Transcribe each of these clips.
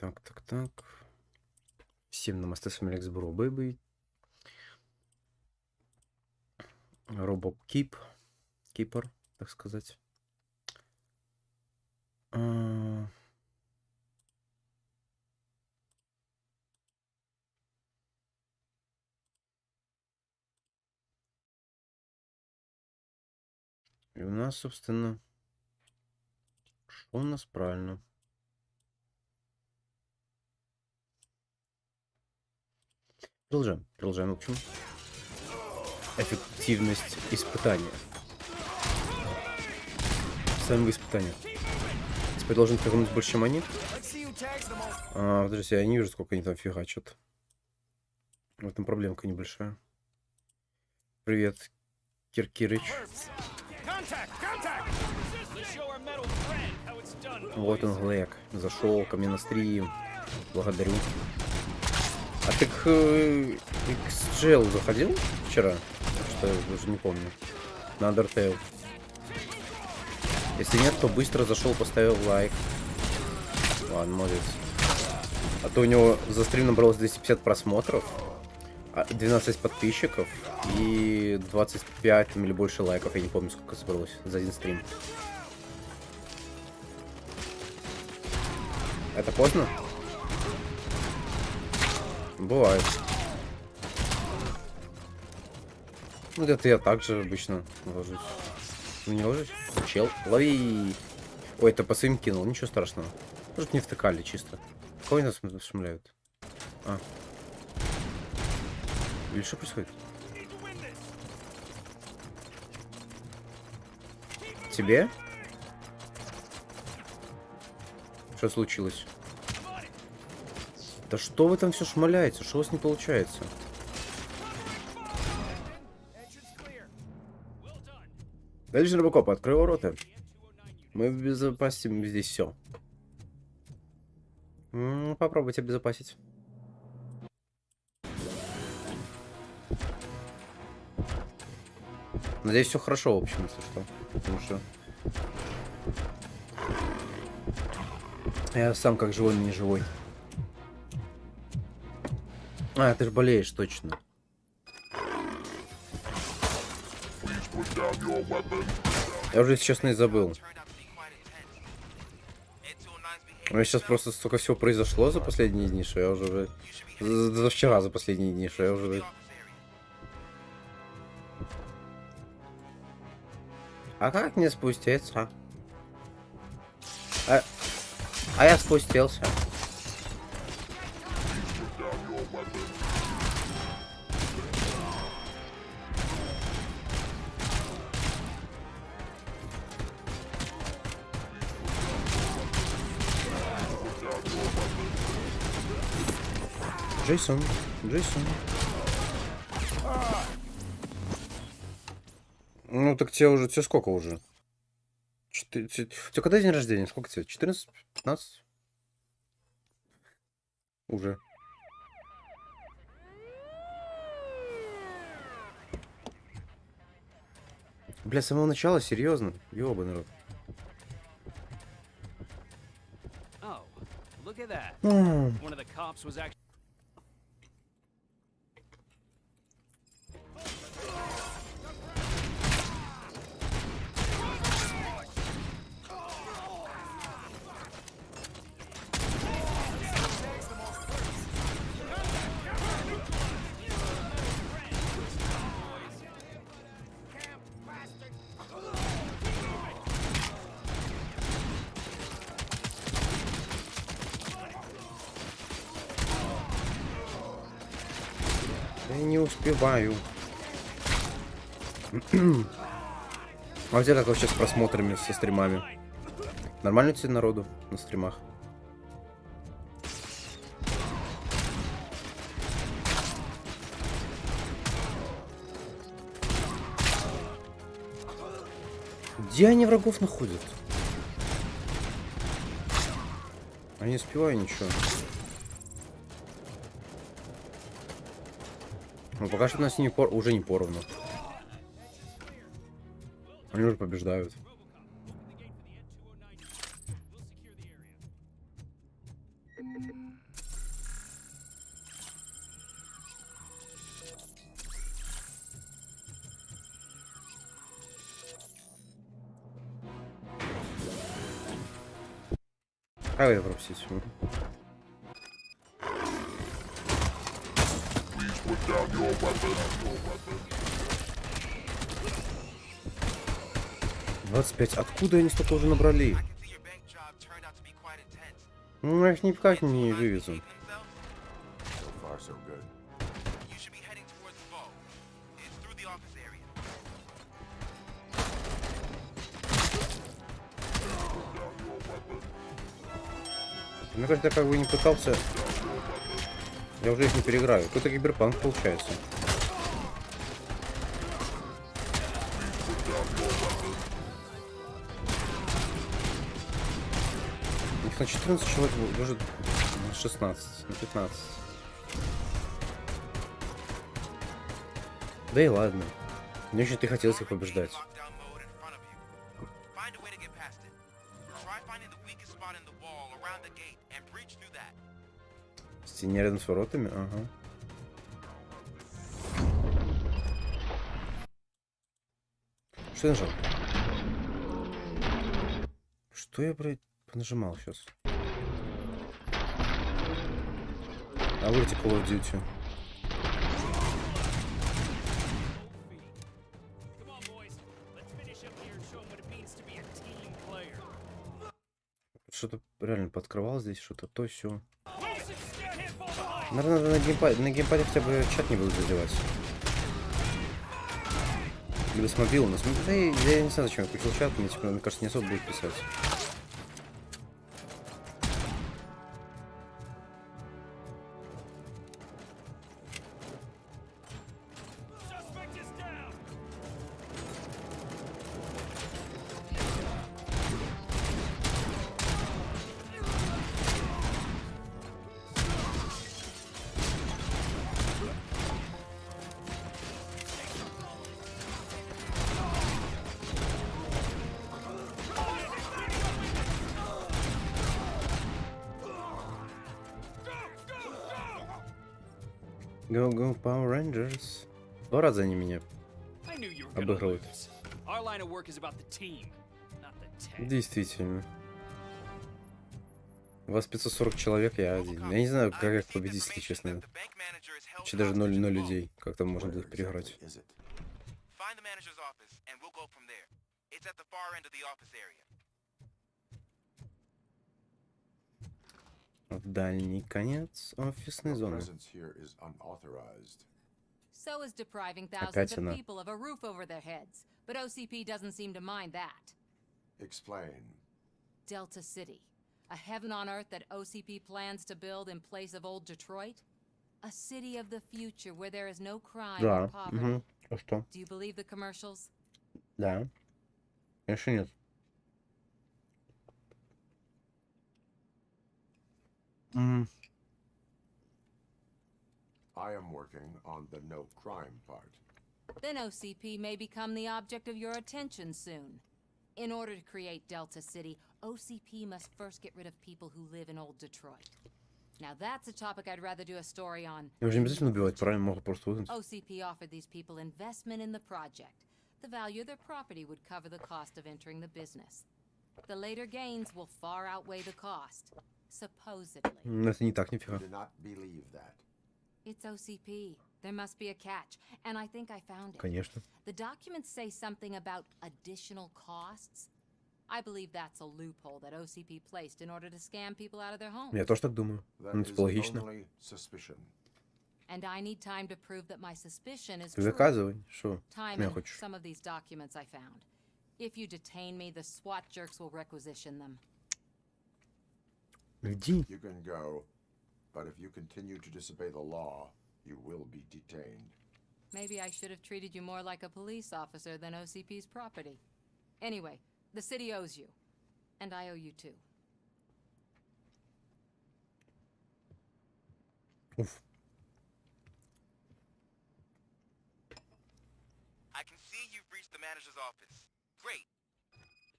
Так. Всем намасте, с вами Алекс Бро, бэйби. RoboCop. Кипр, так сказать. И у нас, собственно, что у нас правильно? Продолжаем, в общем. Эффективность испытания. Самого испытания. Теперь должен прыгнуть больше монет. Подожди, я не вижу, сколько они там фигачат. В этом проблемка небольшая. Привет, Киркирыч. Вот он, Глэк. Зашел ко мне на стрим. Благодарю. А ты к XGL заходил вчера? Что я даже не помню. На Undertale. Если нет, то быстро зашел, поставил лайк. Ладно, молодец. А то у него за стрим набралось 250 просмотров, 12 подписчиков и 25 или больше лайков. Я не помню, сколько собралось за один стрим. Это поздно? Бывает. Ну, это я также обычно ложусь. Ну, не ложусь? Чел, лови! Ой, это по своим кинул, ничего страшного. Может, не втыкали чисто. Кого нас шумляют? Или что происходит? Тебе? Что случилось? Да что вы там все шмаляете? Что у вас не получается? Дальше RoboCop, открой ворота. Мы обезопасим здесь все. Попробуйте обезопасить. Надеюсь, все хорошо, в общем, если что. Потому что я сам как живой, но не живой. Ты же болеешь, точно. Я уже, если честно, и забыл. У меня сейчас просто столько всего произошло за последние дни, что я уже... За вчера, за последние дни, что я уже... А как мне спуститься? А я спустился. Джейсон. Ну так тебе уже, тебе сколько уже? Тебе когда день рождения? Сколько тебе? 14? 15? Уже. Бля, с самого начала, серьезно? Ёбаный рот. Я не успеваю. А у тебя как вообще с просмотрами, со стримами? Нормально тебе народу на стримах? Где они врагов находят? Я не успеваю ничего. Ну, пока что у нас уже не поровну. Они уже побеждают. Как это пропустить? $25. Откуда они столько уже набрали? Ну, я их никак не вывезу. Мне кажется, я как бы не пытался. Я уже их не переиграю. Какой-то киберпанк получается. Их на 14 человек уже на 16, на 15. Да и ладно. Мне очень-то хотелось их побеждать. В стене рядом с воротами? Ага. Что я нажал? Что я, блядь, понажимал сейчас? А вроде Call of Duty. Что-то реально подкрывал здесь, что-то то все. Наверное, надо на геймпаде хотя бы чат не буду задевать. Либо с мобила, но да, я не знаю, зачем я включил чат, мне, типа, мне кажется, не особо будет писать. Go Power Rangers. 2 раза они меня обыгрывают. Действительно. У вас 540 человек, я один. Я не знаю, как их победить, если честно. Вообще даже 0 людей. Как там можно будет переиграть? В дальний конец офисной зоны. So is depriving thousands of people of a roof over their heads, but OCP doesn't seem to mind that. Explain. Delta City, a heaven on earth that OCP plans to build in place of old Detroit? A city of the future where there is no crime or poverty. А что? Do you believe the commercials? Да. Конечно нет. I am working on the no crime part. Then OCP may become the object of your attention soon. In order to create Delta City, OCP must first get rid of people who live in old Detroit. Now that's a topic I'd rather do a story on. Уже не обязательно убивать, правильно, могу просто выгнать. OCP offered these people investment in the project. The value of their property would cover the cost of entering the business. The later gains will far outweigh the cost, supposedly. Это не так, нифига. I do not believe that. It's OCP. There must be a catch, and I think I found it. Конечно. The documents say something about additional costs. I believe that's a loophole that OCP placed in order to scam people out of their homes. Я тоже так думаю. That Это логично. is only suspicion. And I need time to prove that my suspicion is Ты true. доказывай, что Time меня and хочешь. some of these documents I found. If you detain me, the SWAT jerks will requisition them. Иди. You can go, but if you continue to disobey the law, you will be detained. Maybe I should have treated you more like a police officer than OCP's property. Anyway, the city owes you. And I owe you too. Уф. I can see you've reached the manager's office. Great.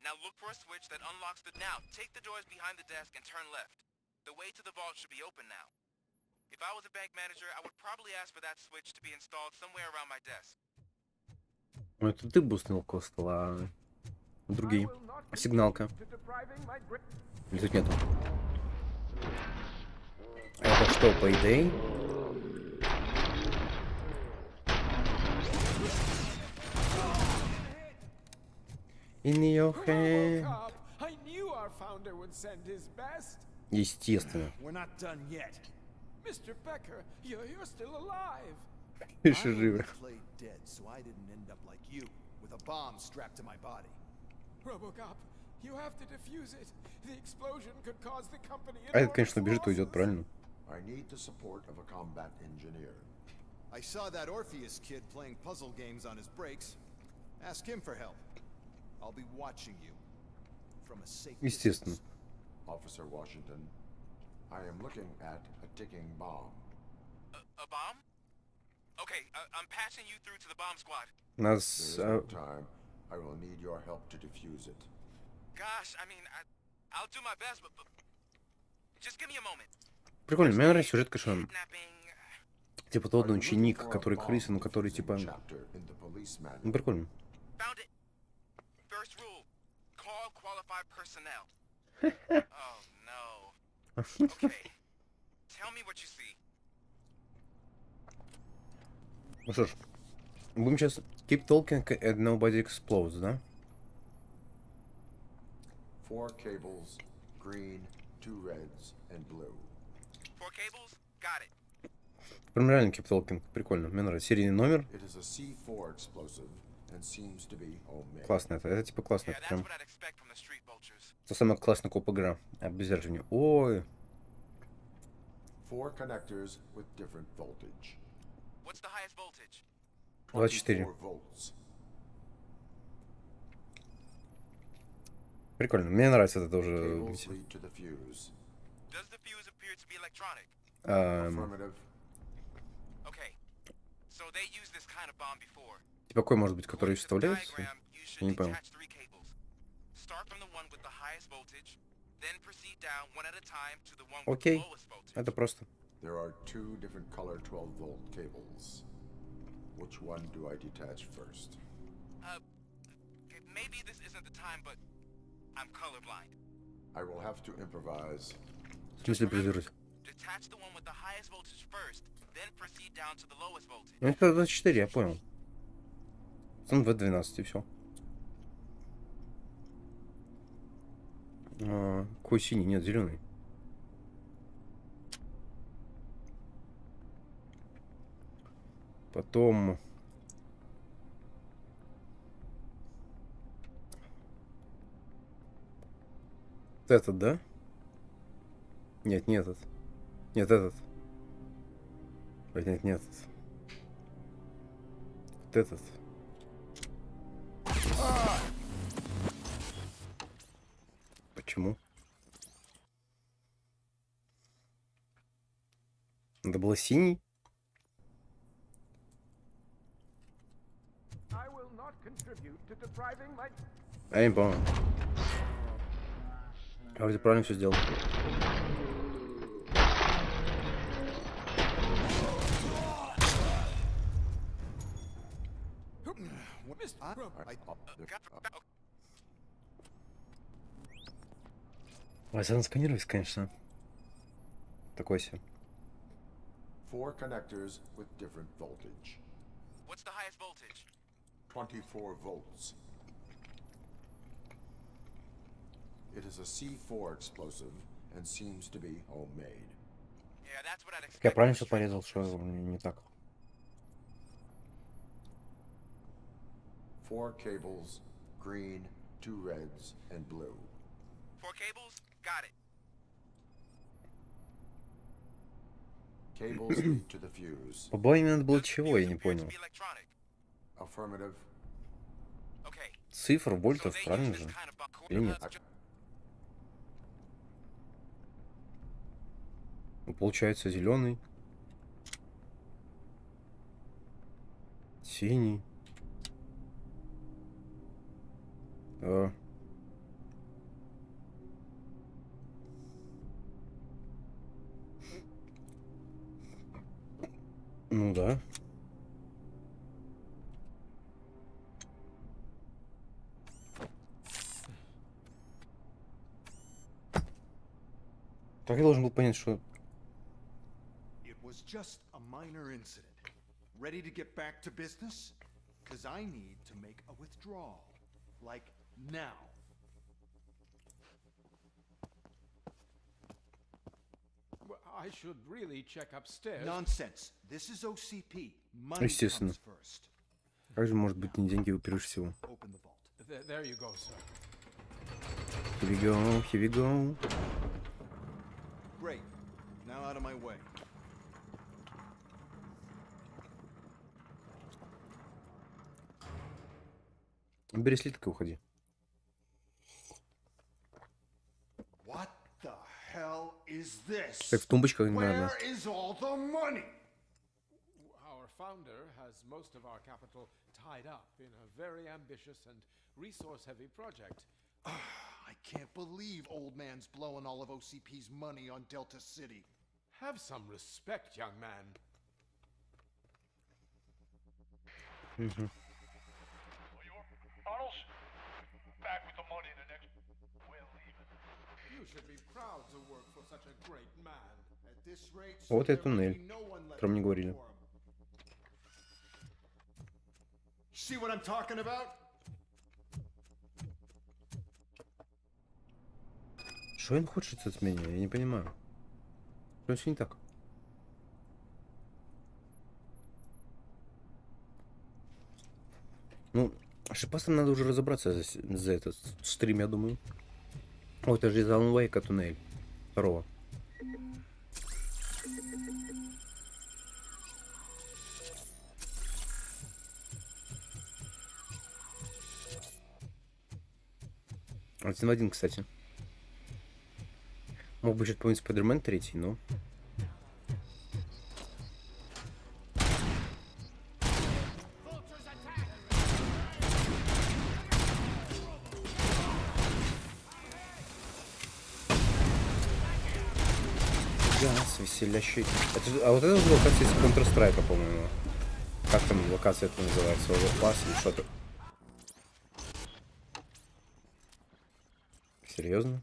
Now look for a switch that unlocks the... Now, take the doors behind the desk and turn left. The way to the vault should be open now. If I was a bank manager, I would probably ask for that switch to be installed somewhere around my desk. Ну, это ты бустнул около стола, а другие. Сигналка. Или тут нету? А это что, по идее? In your hand. RoboCop, I knew our founder would send his best. Естественно. We're not done yet. Mr. Becker, you're still alive. Еще живы. Played dead, so I didn't end up like you, with a bomb strapped to my body. RoboCop, you have to defuse it. The explosion could cause the company А этот, конечно, убежит, уйдет, правильно? I need the support of a combat engineer. I saw that Orpheus kid playing puzzle games on his breaks. Ask him for help. I'll be watching you from a safe Естественно. distance. Officer Washington, I am looking at a ticking bomb. A bomb? Okay, I'm passing you through to the bomb squad. Нас... There is no time. I will need your help to defuse it. Gosh, I mean, I'll do my best, but just give me a moment. Прикольно, мне нравится сюжет, конечно, Kidnapping. типа тот ученик, который крыса, но который типа... Chapter in the police Ну, manual. прикольно. Found it. First rule: call qualified personnel. Oh no. Okay. Tell me what you see. Ну что ж, будем сейчас keep talking and nobody explodes, да? 4 cables, green, 2 reds, and blue. 4 cables? Got it. Прям реально keep talking, прикольно, мне нравится. Серийный номер, It is a C4 explosive and seems to be homemade. классно это типа классно, Yeah, это that's прям... what I'd expect from the street vultures. Это самая классная коп-игра. Обеззараживание. Ой, 4 connectors with different voltage. What's the highest voltage? 24. 24 volts. Прикольно, мне нравится это тоже. Cables lead to the fuse. Does the fuse appear to be electronic? Affirmative. Okay. So they used this kind of bomb before. Типа какой может быть, который According to the вставляется? diagram, you Я should не понял. detach 3 cables. Start from the one with the highest voltage, then proceed down one at a time to the one with the Окей, lowest voltage. это просто. There are 2 different color 12-volt cables. Which one do I detach first? Okay, maybe this isn't the time, but I'm colorblind. I will have to improvise. В смысле придержать? Detach the one with the highest voltage first, then proceed down to the lowest voltage. Ну это 24, я понял. Он В12 и все. Какой синий? Нет, зеленый. Потом... Вот этот, да? Нет, не этот. Нет, этот. Ой, нет, не этот. Вот этот. Почему? Надо было синий? I will not contribute to depriving my... А я не помню. Я вроде правильно все сделал. Ой, сансканировать, конечно. Такой себе. 4 connectors with different voltage. What's the highest voltage? 24 volts. It is a C4 explosive and seems to be homemade. Yeah, that's what I'd expect. Я from правильно the все street порезал, vultures. что не так. 4 cables, green, 2 reds, and blue. 4 cables? Got it. Cables lead to the fuse. По бою надо было Does the чего, я fuse не appear to понял. be electronic? Affirmative. Okay. Цифр, So вольтов, they use правильно this же? kind of bomb. Или нет? Ну, получается зеленый. Синий. Ну да. Так я должен был понять, что... It was just a minor incident. Ready to get back to business? Because I need to make a withdrawal. Like now. Well, I should really check upstairs. Nonsense. This is OCP. Money Естественно. comes first. Как же может быть не деньги прежде всего? Open the vault. There you go, sir. Here we go, here we go. Great. Now out of my way. Бери слиток и уходи. What the hell is this? Так в тумбочках не Where надо. is all the money? Our founder has most of our capital tied up in a very ambitious and resource-heavy project. I can't believe old man's blowing all of OCP's money on Delta City. Have some respect, young man. Arnold's back with the money in the next. We're leaving. You should be proud to work for such a great man. At this rate, Вот there и will туннель, be no one left про мне to говорили. work for him. See what I'm talking about? Что он хочет от меня? Я не понимаю. Что все не так? Ну, шипастам надо уже разобраться за этот стрим, я думаю. О, это же из Alan Wake туннель. Второго. Один в один, кстати. Мог бы еще помнить Спайдермен 3, но... Газ веселящий. Это же... А вот это была локация из Counter-Strike, по-моему. Как там локация это называется? Overpass или что-то? Серьезно?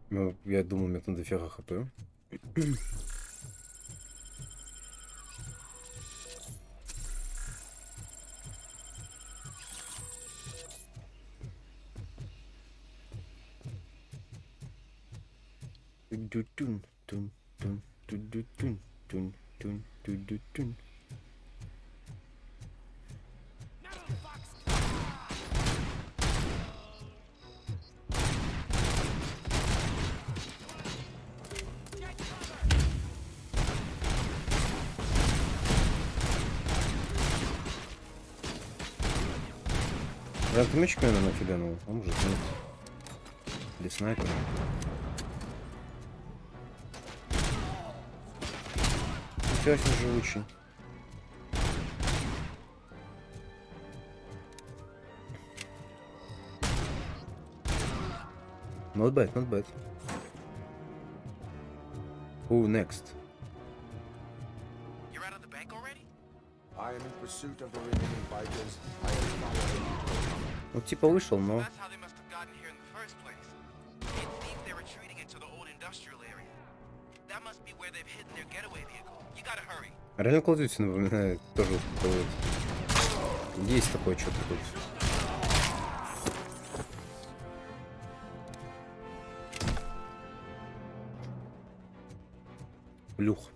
Ну, я думал, у меня там дофига хп. Автоматчик, наверное, нафиганул. А может нет. Или снайпер. Очень живучий. Not bad, not bad. Who next? You're out of the bank already? I am in pursuit of the remaining fighters. I am following. Ну, типа вышел, но... That's how they must have gotten here in the first place. It seems they're retreating into the old industrial area. That must be where they've hidden their getaway vehicle. You gotta hurry. Реально Call of Duty напоминает тоже вот. Есть такое что-то тут. Плюх.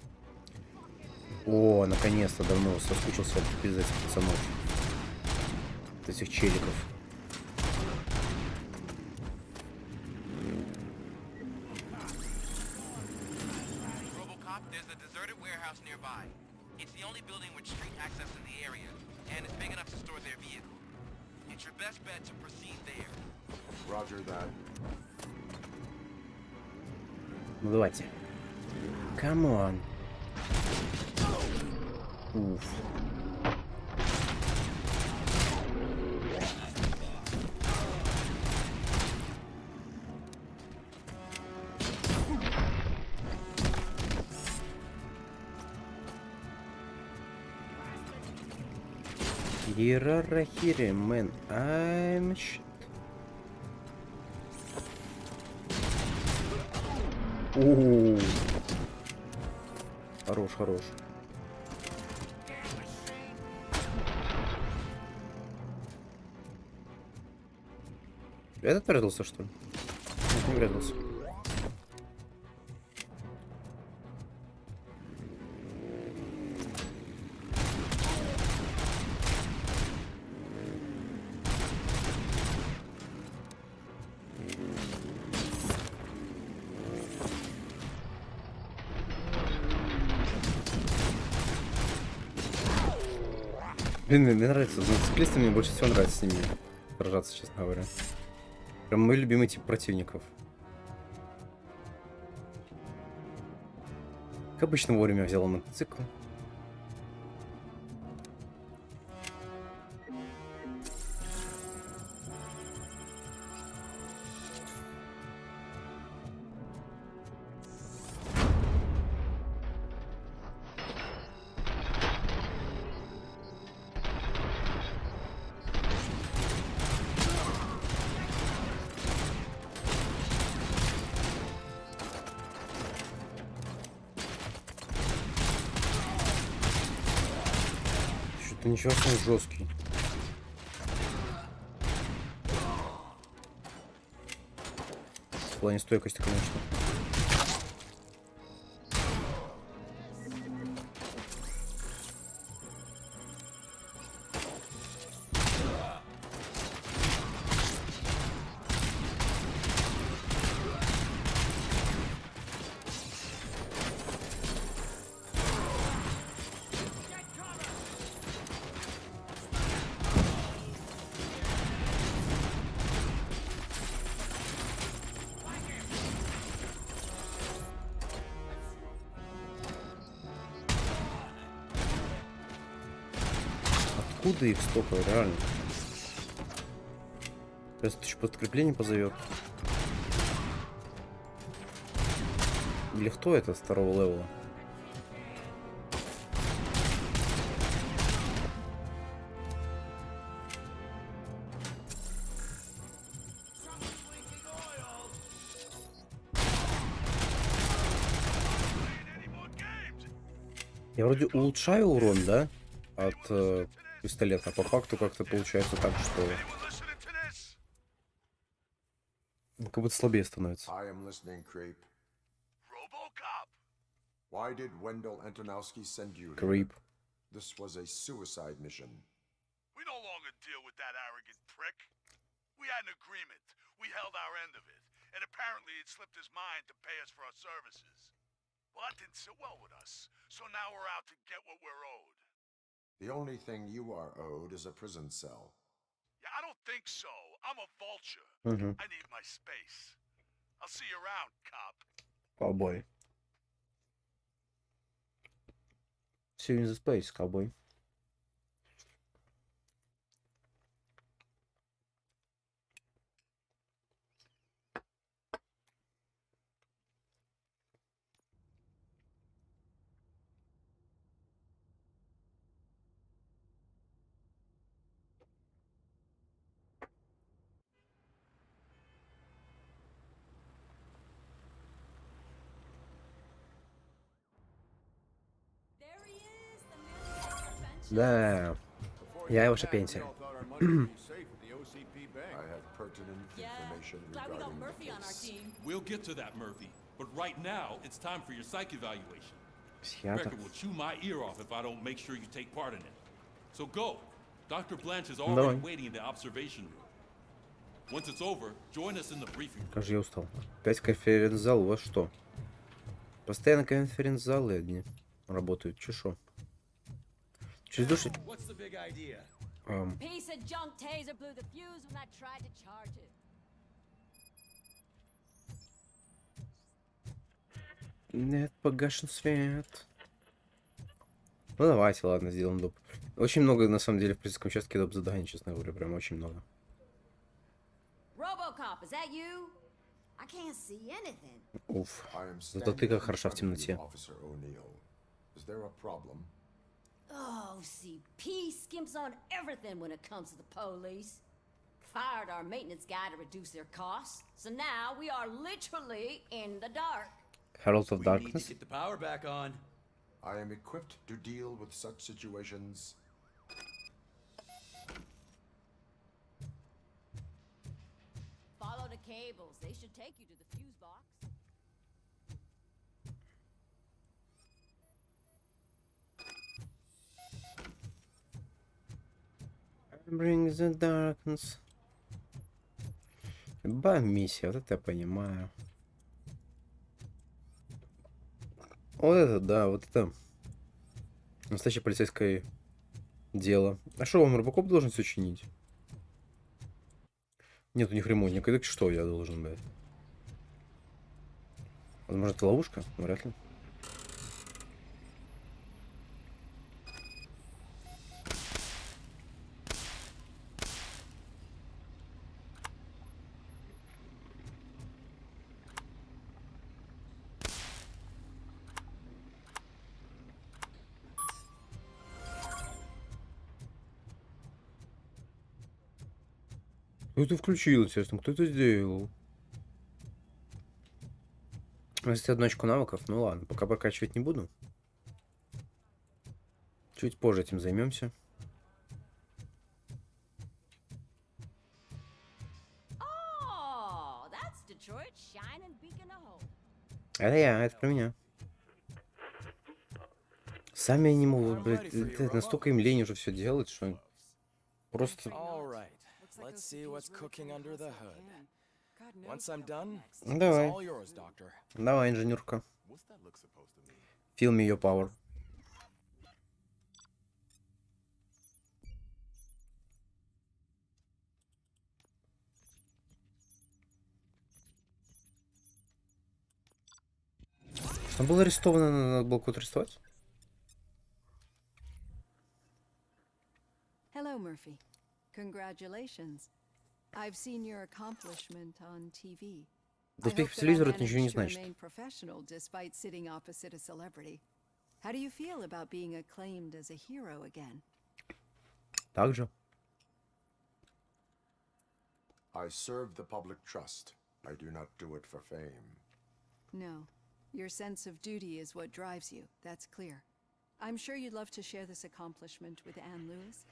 О, наконец-то давно соскучился без этих пацанов. От этих челиков. RoboCop, there's a deserted warehouse nearby. It's the only building with street access in the area, and it's big enough to store their vehicle. It's your best bet to proceed there. Roger that. Ну давайте. Come on. Уф. Гирарахири, man, I'm shit. О, хорош, хорош. Этот прятался, что ли? Нет, не прятался. Блин, мне нравится. Мотоциклисты мне больше всего нравится с ними сражаться, честно говоря. Прям мой любимый тип противников. Как обычно, вовремя взял мотоцикл. Что-то ничего себе жесткий. В плане стойкости, конечно. Откуда их столько, реально? Сейчас это еще подкрепление позовет. Или кто это с второго левела? Я вроде улучшаю урон, да? От пистолета. По факту как-то получается так, что как будто слабее становится. I am listening, creep. RoboCop! Why did Wendell Antonowski send you here? Creep. This was a suicide mission. We no longer deal with that arrogant prick. We had an agreement. We held our end of it. And apparently it slipped his mind to pay us for our services. Well, that didn't sit well with us. So now we're out to get what we're owed. The only thing you are owed is a prison cell. Yeah, I don't think so. I'm a vulture. I need my space. I'll see you around, cop. Cowboy. See you in the space, cowboy. Да, я ваша пенсия. I have pertinent information regarding the case. We'll get to that, Murphy. But right now, it's time for your psych evaluation. Психиатр. Record will chew my ear off if I don't make sure you take part in it. So go. Dr. Blanche is already waiting in the observation room. Once it's over, join us in the briefing room. Как же я устал. Опять конференц-зал, у вас что? Постоянно конференц-залы одни работают. Чешо. Через души. Piece of junk taser blew the fuse when I tried to charge it. Нет, погашен свет. Ну давайте, ладно, сделаем доп. Очень много, на самом деле, в полицейском участке доп заданий, честно говоря, прям очень много. RoboCop, is that you? I can't see anything. Уф. I am Зато ты как standing хороша в in front of you, темноте. Officer O'Neill. Is there a problem? OCP skimps on everything when it comes to the police. Fired our maintenance guy to reduce their costs, so now we are literally in the dark. Herald of We need Darkness. to get the power back on. I am equipped to deal with such situations. Follow the cables. They should take you to the fuse box. Bring the darkness. Миссия, вот это я понимаю. Вот это, да, вот это настоящее полицейское дело. А что, вам RoboCop должен все чинить? Нет у них ремонтника. Так что я должен, блядь? Возможно, это ловушка? Вряд ли. Кто это включил, естественно? Кто это сделал? Если одну очку навыков, ну ладно, пока прокачивать не буду. Чуть позже этим займемся. Oh, that's Detroit shining beacon of hope. Это я, это про меня. Сами они могут, блядь, это настолько им лень уже все делать, что просто... Let's see what's cooking under the hood. Once I'm done, it's Давай. all yours, doctor. Давай, инженерка. Feel me your power. Что было арестовано, надо было кого-то арестовать? Hello, Murphy. Congratulations. I've seen your accomplishment on TV. Да успех по телевизору это ничего не значит. Professional despite sitting opposite a celebrity. How do you feel about being acclaimed as a hero again? Так же. I serve the public trust. I do not do it for fame. No. Your sense of duty is what drives you. That's clear. I'm sure you'd love to share this accomplishment with Anne Lewis.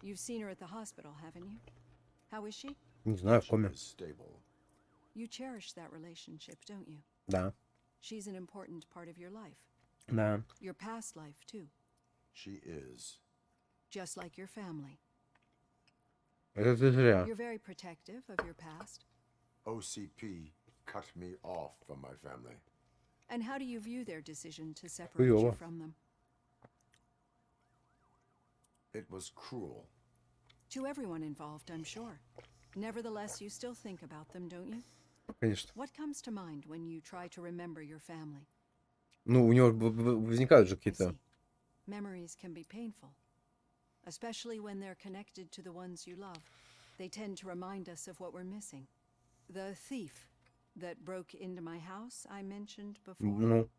You've seen her at the hospital, haven't you? How is she? Не знаю, в коме. You cherish that relationship, don't you? Да. She's an important part of your life. Да. Your past life, too. She is. Just like your family. Это ты зря. You're very protective of your past. OCP cut me off from my family. And how do you view their decision to separate you from them? It was cruel. To everyone involved, I'm sure. Nevertheless, you still think about them, don't you? Конечно. What comes to mind when you try to remember your family? Ну, у него возникают же какие-то... Memories can be painful, especially when they're connected to the ones you love. They tend to remind us of what we're missing. The thief that broke into my house I mentioned before. Ну.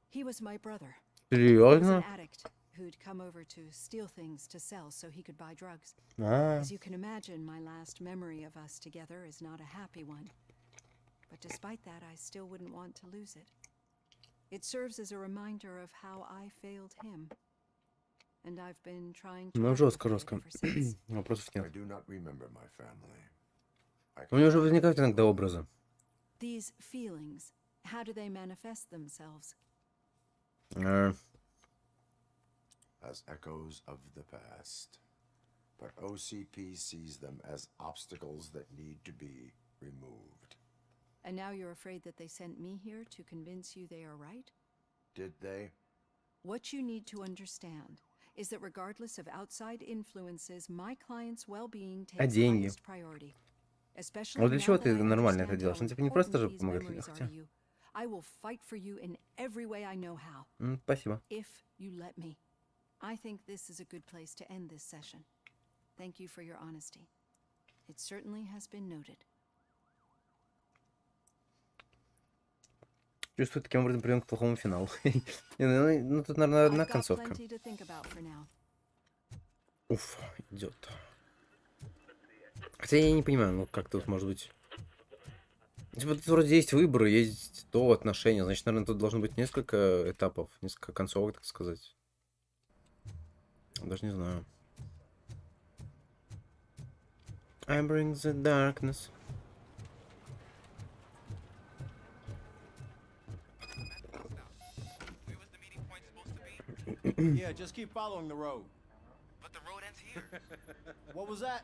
He was my brother. Серьезно? He was an addict who'd come over to steal things to sell so he could buy drugs. As you can imagine, my last memory of us together is not a happy one. But despite that, I still wouldn't want to lose it. It serves as a reminder of how I failed him. And I've been trying to... Ну, жестко. Вопросов I нет. do not remember my family. У меня уже возникают иногда образы. These feelings, how do they manifest themselves? As echoes of the past. But OCP sees them as obstacles that need to be removed. And now you're afraid that they sent me here to convince you they are right? Did they? What you need to understand is that regardless of outside influences, my client's well-being takes highest priority. Especially Вот для чего now ты that I нормально это understand делаешь? how Он тебе не просто же important these помогает, memories are хотя... to you. I will fight for you in every way I know how. Спасибо. If you let me. I think this is a good place to end this session. Thank you for your honesty. It certainly has been noted. Чувствую, таким образом придем к плохому финалу. Ну, тут, наверное, одна концовка. Уф, идет. Хотя я не понимаю, ну как тут может быть. Типа, тут вроде есть выборы, есть то отношение. Значит, наверное, тут должно быть несколько этапов, несколько концовок, так сказать. Даже не знаю. I bring the darkness. Yeah, just keep following the road. But the road ends here. What was that?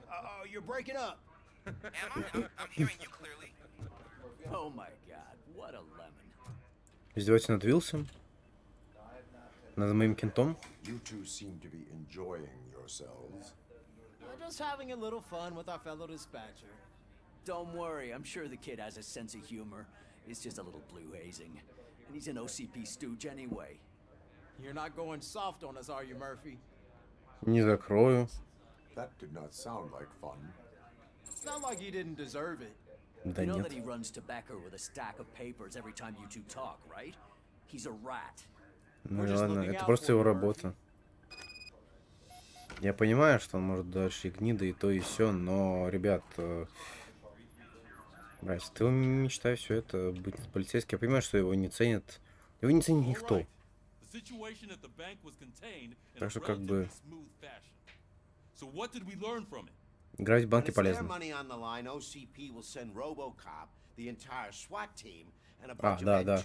You're breaking up. Am I? I'm hearing you clearly. Oh my god, what a lemon. Издеваться над Вилсом? Над моим кентом? You two seem to be enjoying yourselves. We're just having a little fun with our fellow dispatcher. Don't worry, I'm sure the kid has a sense of humor. It's just a little blue hazing. And he's an OCP stooge anyway. You're not going soft on us, are you, Murphy? Не закрою. That did not sound like fun. It's not like he didn't deserve it. Да You know нет. that he runs to Becker with a stack of papers every time you two talk, right? He's a rat. Ну и ладно, это просто его работа. Я понимаю, что он может дальше и гнида, и то, и все, но, ребят, братья, ты мечтай все это, быть полицейским. Я понимаю, что его не ценят. Его не ценит никто. Так что как бы... Играть в банки полезно. Да, да.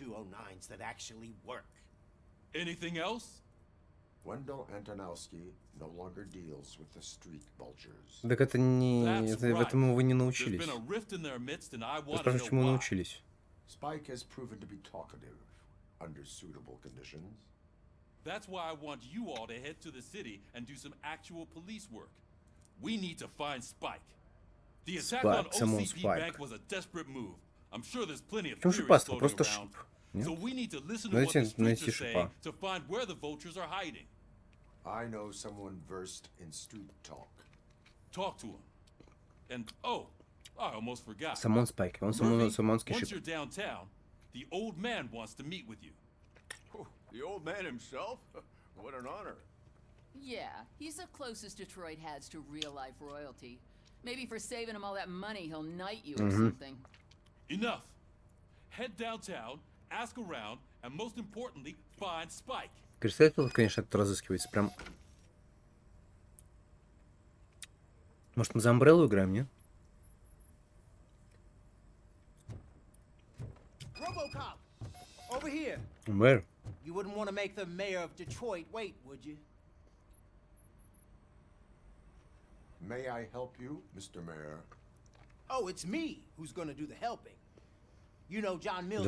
Anything else? Wendell Antonowski no longer deals with the street vultures. Так это не... В этом вы не научились. Я спрашиваю, чему вы научились? Spike has proven to be talkative under suitable conditions. That's why I want you all to head to the city and do some actual police work. We need to find Spike. The attack on OCP Bank was a desperate move. I'm sure there's plenty of theories floating around. So we need to listen to what the streets are saying to find where the vultures are hiding. I know someone versed in street talk. Talk to him. And oh, I almost forgot. Самон Спайк. Он самонский шип. Once you're downtown, the old man wants to meet with you. The old man himself? What an honor. Yeah, he's the closest Detroit has to real-life royalty. Maybe for saving him all that money, he'll knight you or something. Enough. Head downtown, ask around, and most importantly, find Spike. Представь, конечно, это разыскивается. Прям... Может, мы за Umbrella играем, не? RoboCop! Over here! Where? You wouldn't want to make the mayor of Detroit wait, would you? May I help you, Mr. Mayor? Oh, it's me who's gonna do the helping. You know John Mills,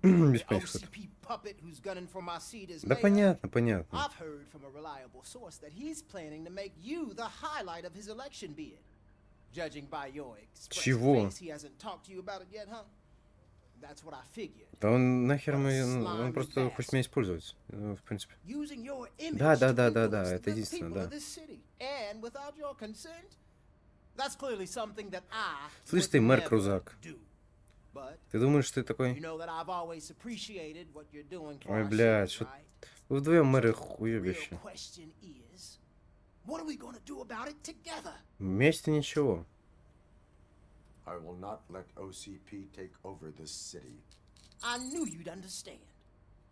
OCP puppet who's gunning for my seat as mayor. Да понятно, понятно. I've heard from a reliable source that he's planning to make you the highlight of his election bid. Judging by your expressive face, he hasn't talked to you about it yet, huh? That's what I figured. Да он нахер он просто хочет меня использовать, в принципе. Да, это единственное, да. Слышь ты, мэр Крузак. Ты думаешь, ты такой... Ой, блядь, что... Вы вдвоем мэры хуёбище. Вместе ничего. I will not let OCP take over this city. I knew you'd understand.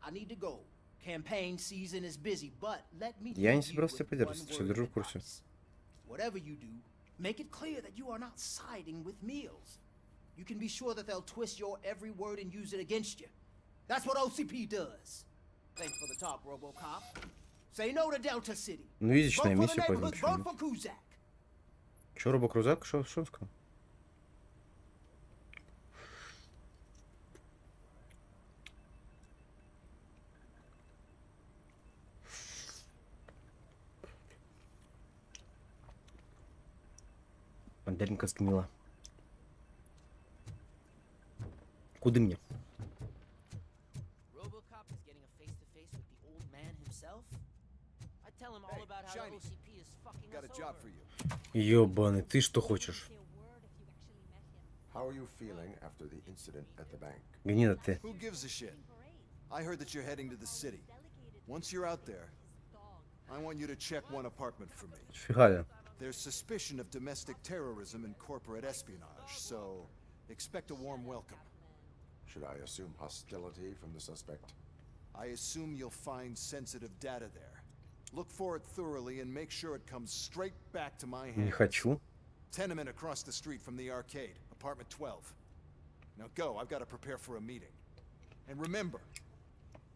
I need to go. Campaign season is busy, but let me. Я не собирался тебя поддерживать, все держу в курсе. Whatever you do, make it clear that you are not siding with Mills. You can be sure that they'll twist your every word and use it against you. That's what OCP does. Thanks for the talk, RoboCop. Say no to Delta City. Ну, видичная миссия пойдем. Чё, Робокрузак? Что он сказал? Мандаринка сгнила. Куды мне? RoboCop is getting a face-to-face with the old man himself. I tell him all about how OCP is fucking us over. Ёбаный, ты что хочешь? How are you feeling after the incident at the bank? Гнида ты. Who gives a shit? I heard that you're heading to the city. Once you're out there, I want you to check one apartment for me. Фига. There's suspicion of domestic terrorism and corporate espionage, so expect a warm welcome. Should I assume hostility from the suspect? I assume you'll find sensitive data there. Look for it thoroughly and make sure it comes straight back to my Не hands. хочу. Tenement across the street from the arcade, apartment 12. Now go, I've got to prepare for a meeting. And remember,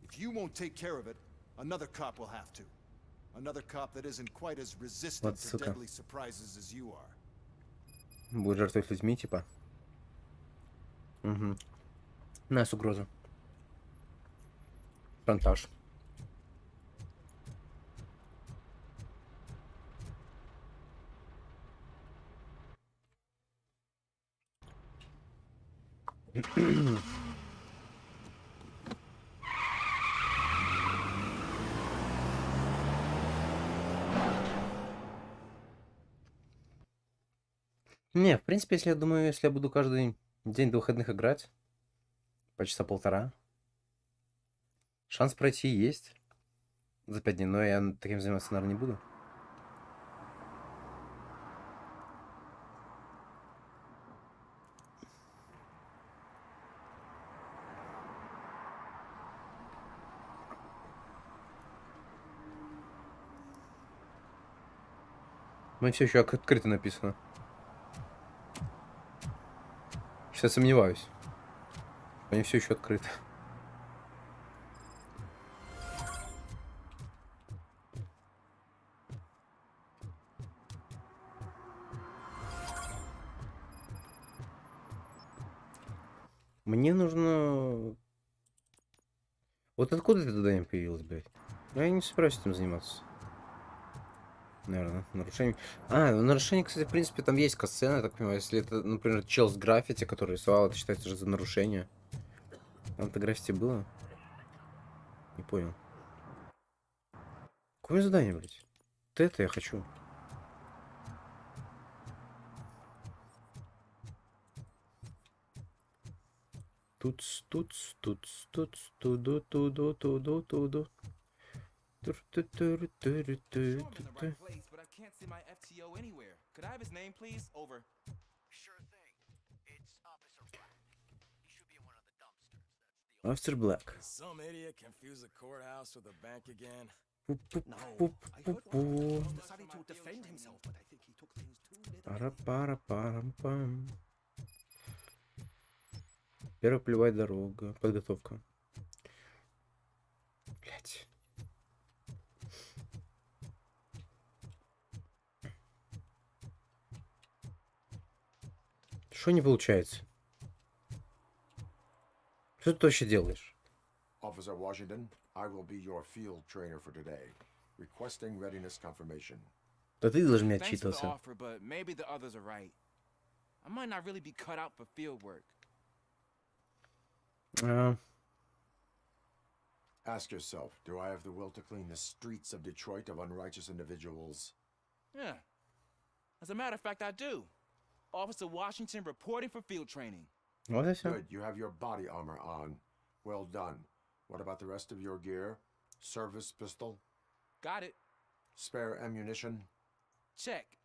if you won't take care of it, another cop will have to. Another cop that isn't quite as resistant to deadly surprises as you are. Будет жертвовать людьми, типа. Угу. Нас угроза. Шантаж. Не, в принципе, если я думаю, если я буду каждый день до выходных играть, по часа полтора, шанс пройти есть за 5 дней, но я таким заниматься, наверное, не буду. Ну, все еще открыто написано. Сейчас сомневаюсь. Они все еще открыты. Мне нужно... Вот откуда это задание появилось, блядь? Я не собираюсь этим заниматься. Наверное, нарушение. Нарушение, кстати, в принципе, там есть касцена, я так понимаю. Если это, например, чел с граффити, который рисовал, это считается же за нарушение. Там-то граффити было? Не понял. Какое задание, блядь? Вот это я хочу. Туду. I'm in the right place, but I can't see my FTO anywhere. Could I have his name, please? Over. Sure thing. It's Officer Black. He should be in one of the dumpsters. Officer Black. Some idiot confused the courthouse with a bank again. Decided to defend himself, but I think he took things too Пара-пара-парам-пам. Первая полевая дорога. Подготовка. Блять. Что не получается? Что ты вообще делаешь? Officer Washington, I will be your field trainer for today. Requesting readiness confirmation. Да ты должен мне Thanks for the отчитываться. offer, but maybe the others are right. I might not really be cut out for field work. Ask yourself, do I have the will to clean the streets of Detroit of unrighteous individuals? Yeah. As a matter of fact, I do. Officer Washington reporting for field training. Вот и все. Good, you have your body armor on. Well done. What about the rest of your gear? Service pistol? Got it. Spare ammunition? Check.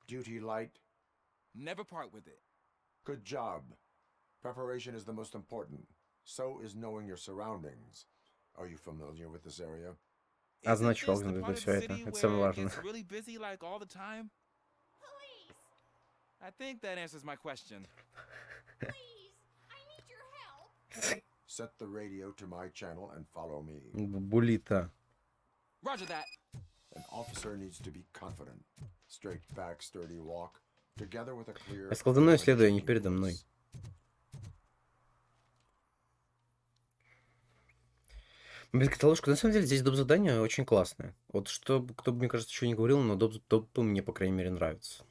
Duty light? Never part with it. Good job. Preparation is the most important. So is knowing your surroundings. Are you familiar with this area? А значок, это все это. Это самое важное. It's really busy like all the time. I think that answers my question. Please, I need your help. Set the radio to my channel and follow me. Булита. Roger that. An officer needs to be confident. Straight back, sturdy walk, together with a clear... Я сказал, за мной следуй, а не передо мной. Каталожка, на самом деле, здесь доп. Задание очень классное. Вот что, кто бы, мне кажется, еще не говорил, но допы мне, по крайней мере, нравятся.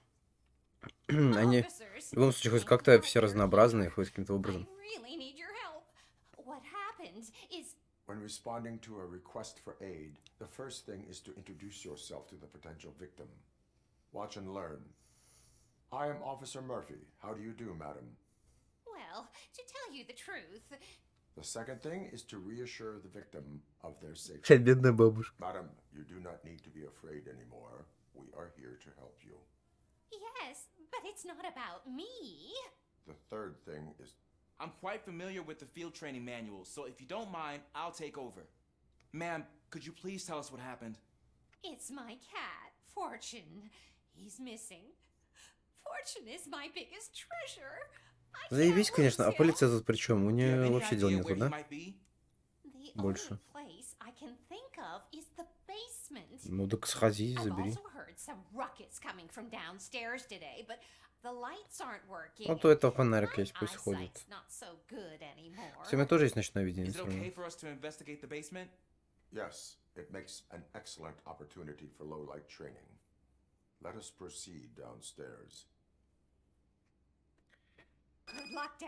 Они в любом случае хоть как-то все разнообразные, хоть каким-то образом. When responding to a request for aid, the first thing is to introduce yourself to the potential victim. Watch and learn. I am Officer Murphy. How do you do, madam? Well, to tell you the truth. The second thing is to reassure the victim of their safety. Бедная бабушка. Madam, you do not need to be afraid anymore. We are here to help you. Yes, but it's not about me. The third thing is... I'm quite familiar with the field training manuals, so if you don't mind, I'll take over. Ma'am, could you please tell us what happened? It's my cat, Fortune. He's missing. Fortune is my biggest treasure. Заебись, конечно. А полиция тут при чем? У нее вообще дел нету, да? Больше. Ну так сходи, забери. Ну то это фонарик есть, пусть ходит. У меня тоже есть ночное видение. Yes, it makes an excellent opportunity for low-light training. Let us proceed downstairs.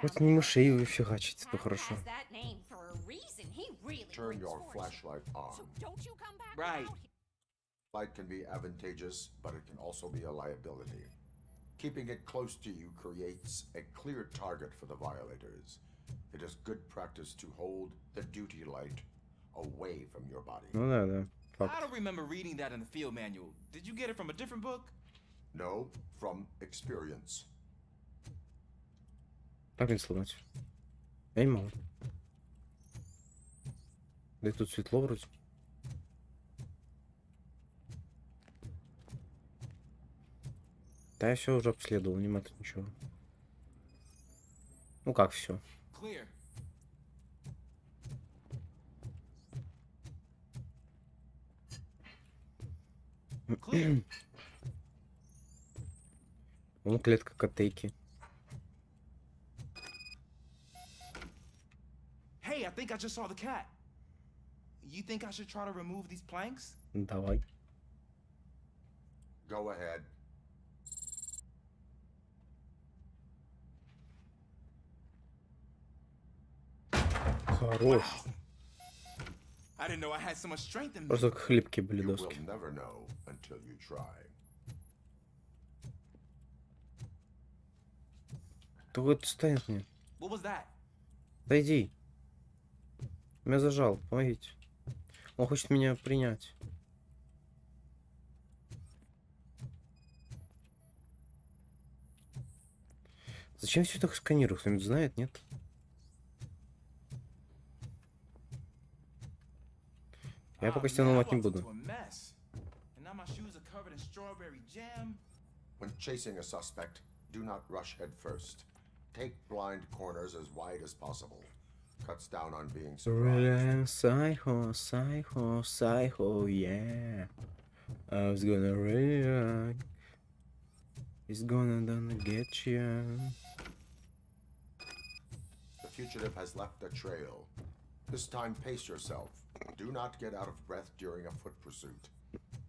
Вот не мышей фигачить, то хорошо. Turn your flashlight on. Right. Light can be advantageous, but it can also be a liability. Keeping it close to you creates a clear target for the violators. It is good practice to hold the duty light away from your body. Ну да, да. Факт. I don't remember reading that in the field manual. Did you get it from a different book? No, from experience. Как не сломать? Я не могу. Да и тут светло вроде. Да я все уже обследовал, нема тут ничего. Ну как все? Clear. Вон клетка котейки. Hey, I think I just saw the cat. You think I should try to remove these planks? Давай. Go ahead. Хорош. I didn't know I had so much strength in me. Просто как хлипкие были You will доски. never know until you try. Да вот станет мне. What was that? Да иди. Меня зажал, помогите. Он хочет меня принять. Зачем все так сканирую? Кто-нибудь знает, нет? Я пока стену ломать не буду. When chasing a suspect, do not rush head first. Take blind corners as wide as possible. Cuts down on being surprised. Psycho, psycho, psycho, yeah. I was gonna really rock. He's gonna get you. The fugitive has left a trail. This time, pace yourself. Do not get out of breath during a foot pursuit.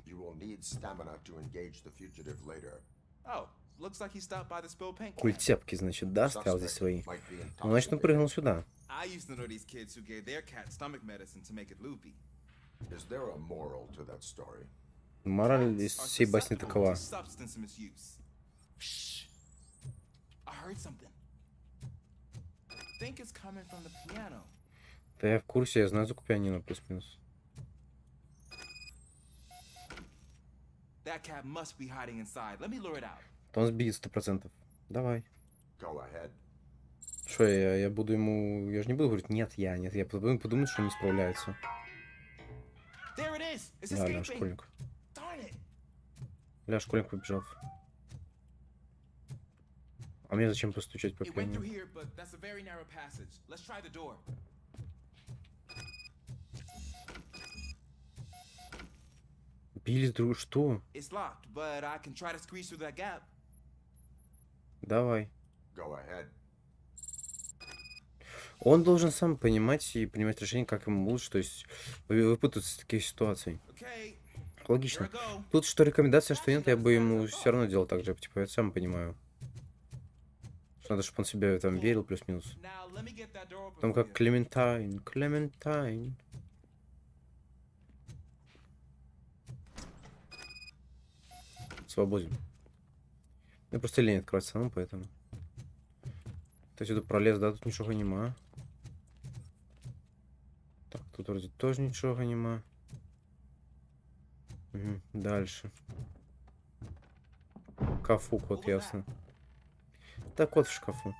You will need stamina to engage the fugitive later. Oh, looks like he stopped by the spilled paint can. Культепки, значит, да, стоял здесь свои. Ну, значит, он прыгнул сюда. I used to know these kids who gave their cat stomach medicine to make it loopy. Is there a moral to that story? Мораль из всей басни такова. Substance misuse. Shh. I heard something. I think it's coming from the piano. Да я в курсе, я знаю звук пианино, плюс-минус. That cat must be hiding inside. Let me lure it out. Он сбит 100%. Давай. Go ahead. Что я буду ему... Я же не буду говорить, нет, я подумаю, что он не справляется. There it is. It's Да, escaping. школьник. Darn it. Бля, школьник побежал. А мне зачем постучать по It went пианино? through here, but that's a very narrow passage. Let's try the door. Били друг... Что? It's locked, but I can try to squeeze through that gap. Давай. Go ahead. Он должен сам понимать и принимать решение, как ему лучше, то есть выпутаться из таких ситуаций. Okay. Логично. Here I go. Тут что рекомендация, что нет, я бы ему все равно делал так же, типа, я сам понимаю. Что надо, чтобы он себе там верил, плюс-минус. Now let me get that door open Там for как you. Клементайн, Клементайн. Свободен. Мне просто лень открывать самому, поэтому. То есть это пролез, да? Тут ничего нема. Так, тут вроде тоже ничего нема. Угу, дальше. В шкафу кот, ясно. Да, кот в шкафу.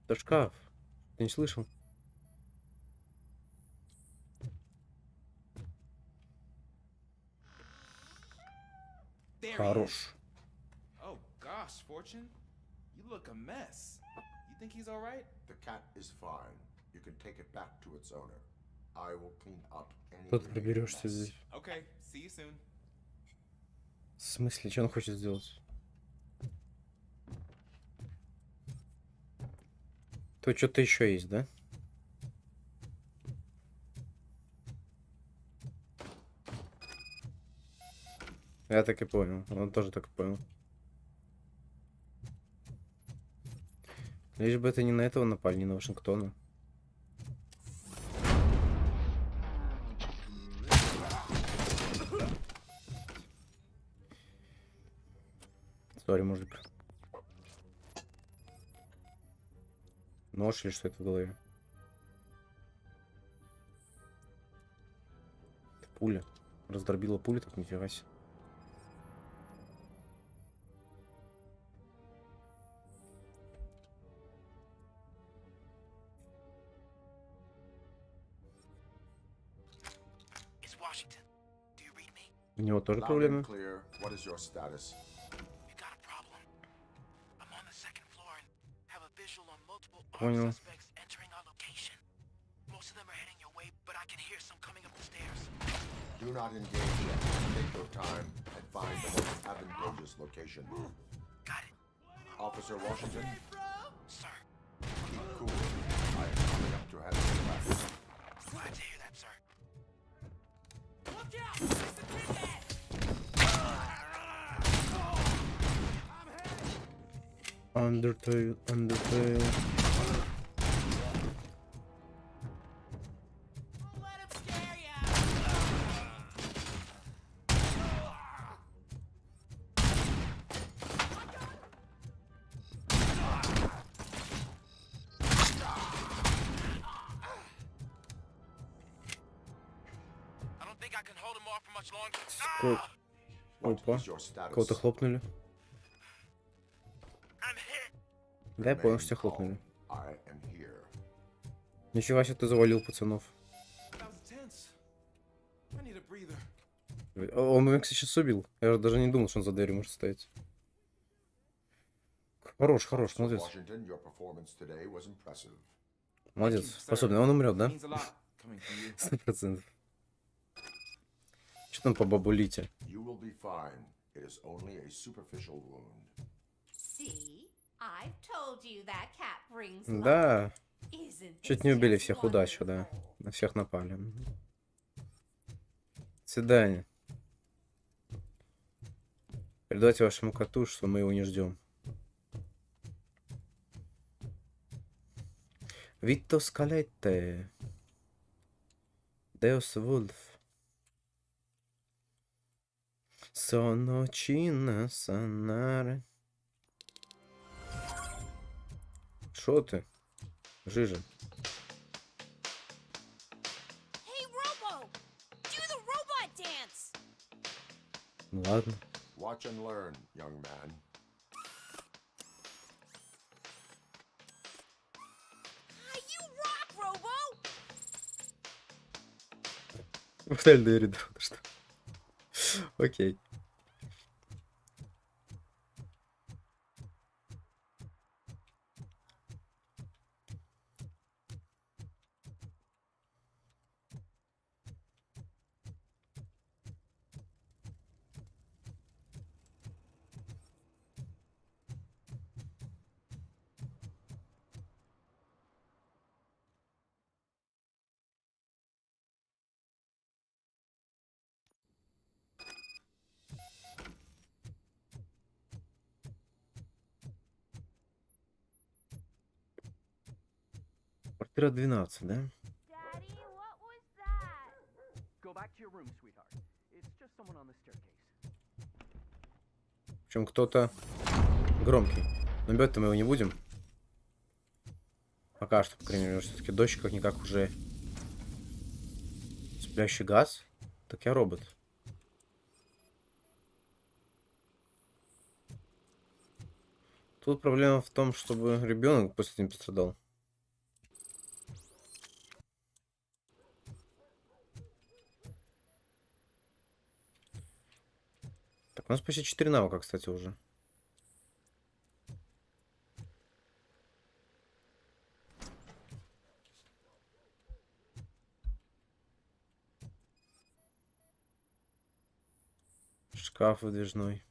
Это шкаф. Ты не слышал? Хорош. Oh gosh, Fortune. You look a mess. You think he's all right? The cat is fine. You can take it back to its owner. I will clean up any Тут проберешься здесь. Okay, see you soon. В смысле, что он хочет сделать? Тут что-то еще есть, да? Я так и понял. Он тоже так и понял. Лишь бы это не на этого напали, не на Вашингтона. Сори, мужик. Нож или что это в голове? Это пуля. Раздробила пуля, так нифига себе. У него тоже проблемы. Понял. Do not engage yet. Take your time and find the most advantageous location. Got it. Officer Washington? Sir. Keep cool. I am coming up to have you back. Glad to hear that, sir. Look out! It's the kid! Undertale, Undertale. Опа. Кого-то хлопнули. Да, я понял, что тебя хлопнули. Ничего себе, ты завалил пацанов. Он меня, кстати, сейчас убил. Я даже не думал, что он за дверью может стоять. Хорош, хорош, молодец. Молодец, способный. Он умрет, да? 100%. Что там по бабулите? Да. Чуть не убили всех, удачу, да. На всех напали. Свидание. Передайте вашему коту, что мы его не ждем. Витто Скалетте. Деус Вульф. Sono Cina Санаре. Шо ты? Жижа. Hey, Robo! Do the robot dance! Ну ладно. Watch and learn, young man. You rock, Robo! Вдаль двери, да, что? Окей. Квартира 12, да? Daddy, what was that? Go back to your room, sweetheart. It's just someone on the stairs. Причем кто-то громкий. Но бьет-то мы его не будем. Пока что, по крайней мере, все-таки дождь как-никак уже. Сплящий газ? Так я робот. Тут проблема в том, чтобы ребенок после этого не пострадал. Так, у нас почти 4 навыка, кстати, уже. Шкаф выдвижной.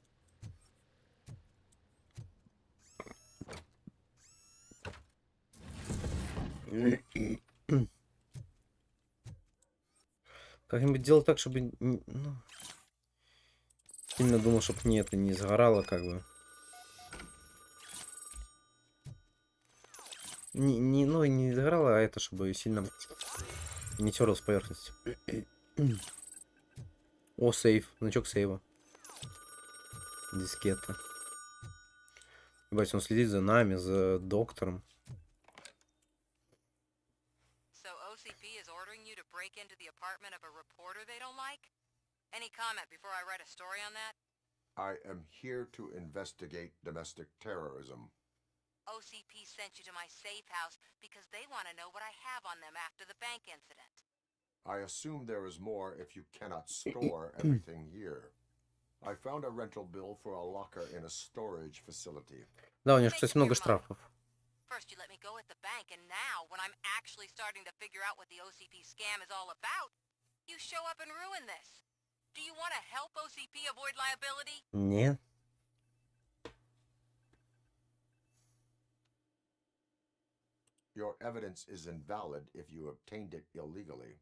Как-нибудь делать так, чтобы... Ну, сильно думал, чтобы мне это не загорало, как бы. Ну, не загорало, а это, чтобы сильно не терлось поверхность. О, сейв. Значок сейва. Дискета. Ебать, он следит за нами, за доктором. So OCP is ordering you to break into the apartment of a reporter they don't like? Any comment before I write a story on that? I am here to investigate domestic terrorism. OCP sent you to my safe house because they want to know what I have on them after the bank incident. I assume there is more if you cannot store everything here. I found a rental bill for a locker in a storage facility. Да, у них, кстати, много штрафов. First you let me go at the bank, and now, when I'm actually starting to figure out what the OCP scam is all about, you show up and ruin this. Do you want to help OCP avoid liability? Нет. Your evidence is invalid if you obtained it illegally.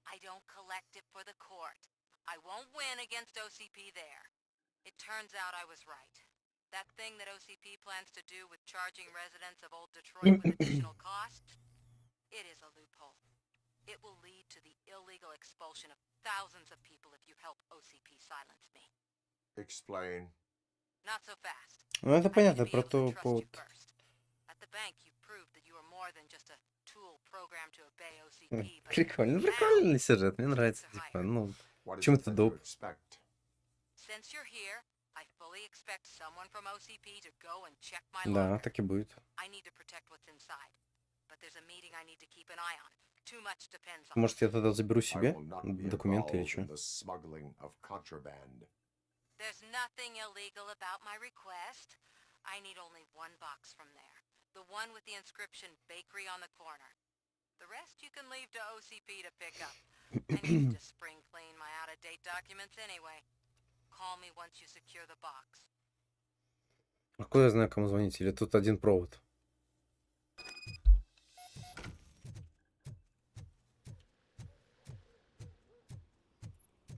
I don't collect it for the court. I won't win against OCP there. It turns out I was right. That thing that OCP plans to do with charging residents of Old Detroit with additional costs, it is a loophole. It will lead to the illegal expulsion of thousands of people if you help OCP silence me. Explain. Not so fast. Ну, это понятно, про то повод. At the bank you proved that you are more than just a tool programmed to obey OCP. Прикольно, прикольный сюжет, мне нравится, типа, ну, почему-то доп. Since you're here, I fully expect someone from OCP to go and check my Да, locker. так и будет. I need to protect what's inside. But there's a meeting I need to keep an eye on. Too much depends on. Может, я тогда заберу себе документы или что? There's nothing illegal about my request. I need only one box from there. The one with the inscription bakery on the corner. The rest you can leave to OCP to pick up. I need to spring clean my out-of-date documents anyway. Call me once you secure the box. А куда я знаю, кому звонить? Или тут один провод?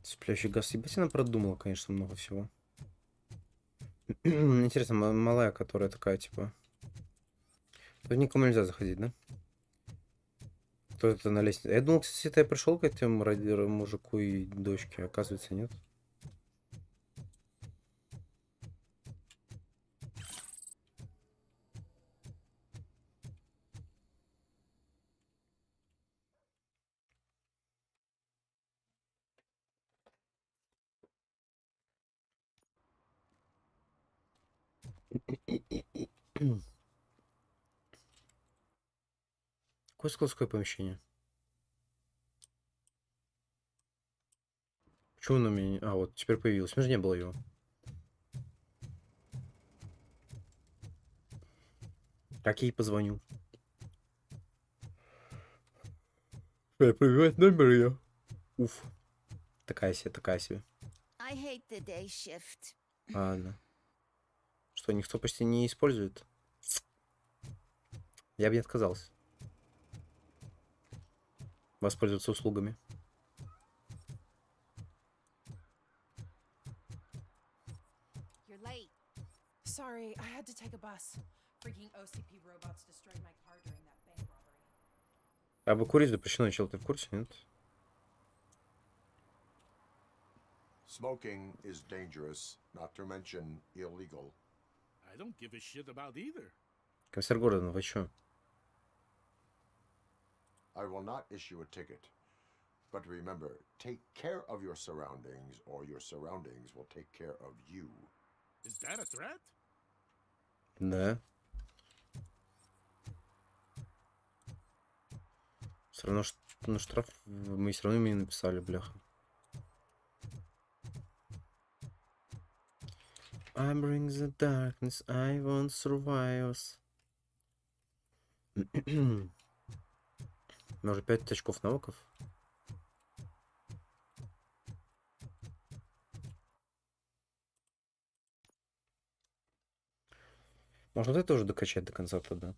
Сплящий газ. Ебать, она продумала, конечно, много всего. Интересно, малая, которая такая, типа... Тут никому нельзя заходить, да? Кто это на лестнице? Я думал, кстати, это я пришел к этому мужику и дочке, оказывается, нет. Какое складское помещение? Почему оно у меня... А, вот, теперь появилось. У меня же не было его. Так я ей позвоню. Пробивать номер ее. Уф. Такая себе, такая себе. I hate the day shift. Ладно. Что, никто почти не использует? Я бы не отказался воспользоваться услугами. You're late. Sorry, I had to take a bus. Freaking OCP robots destroyed my car during that bank robbery. А бы курить запрещено, чел, ты в курсе, нет? Smoking is dangerous, not to mention illegal. I don't give a shit about either. Комиссар Гордон, вы чё? I will not issue a ticket. But remember, take care of your surroundings, or your surroundings will take care of you. Is that a threat? Да. Все равно ну, штраф мы все равно мне написали, бляха. I bring the darkness, I won't survive. Может 5 очков навыков? Можно вот это тоже докачать до конца тогда.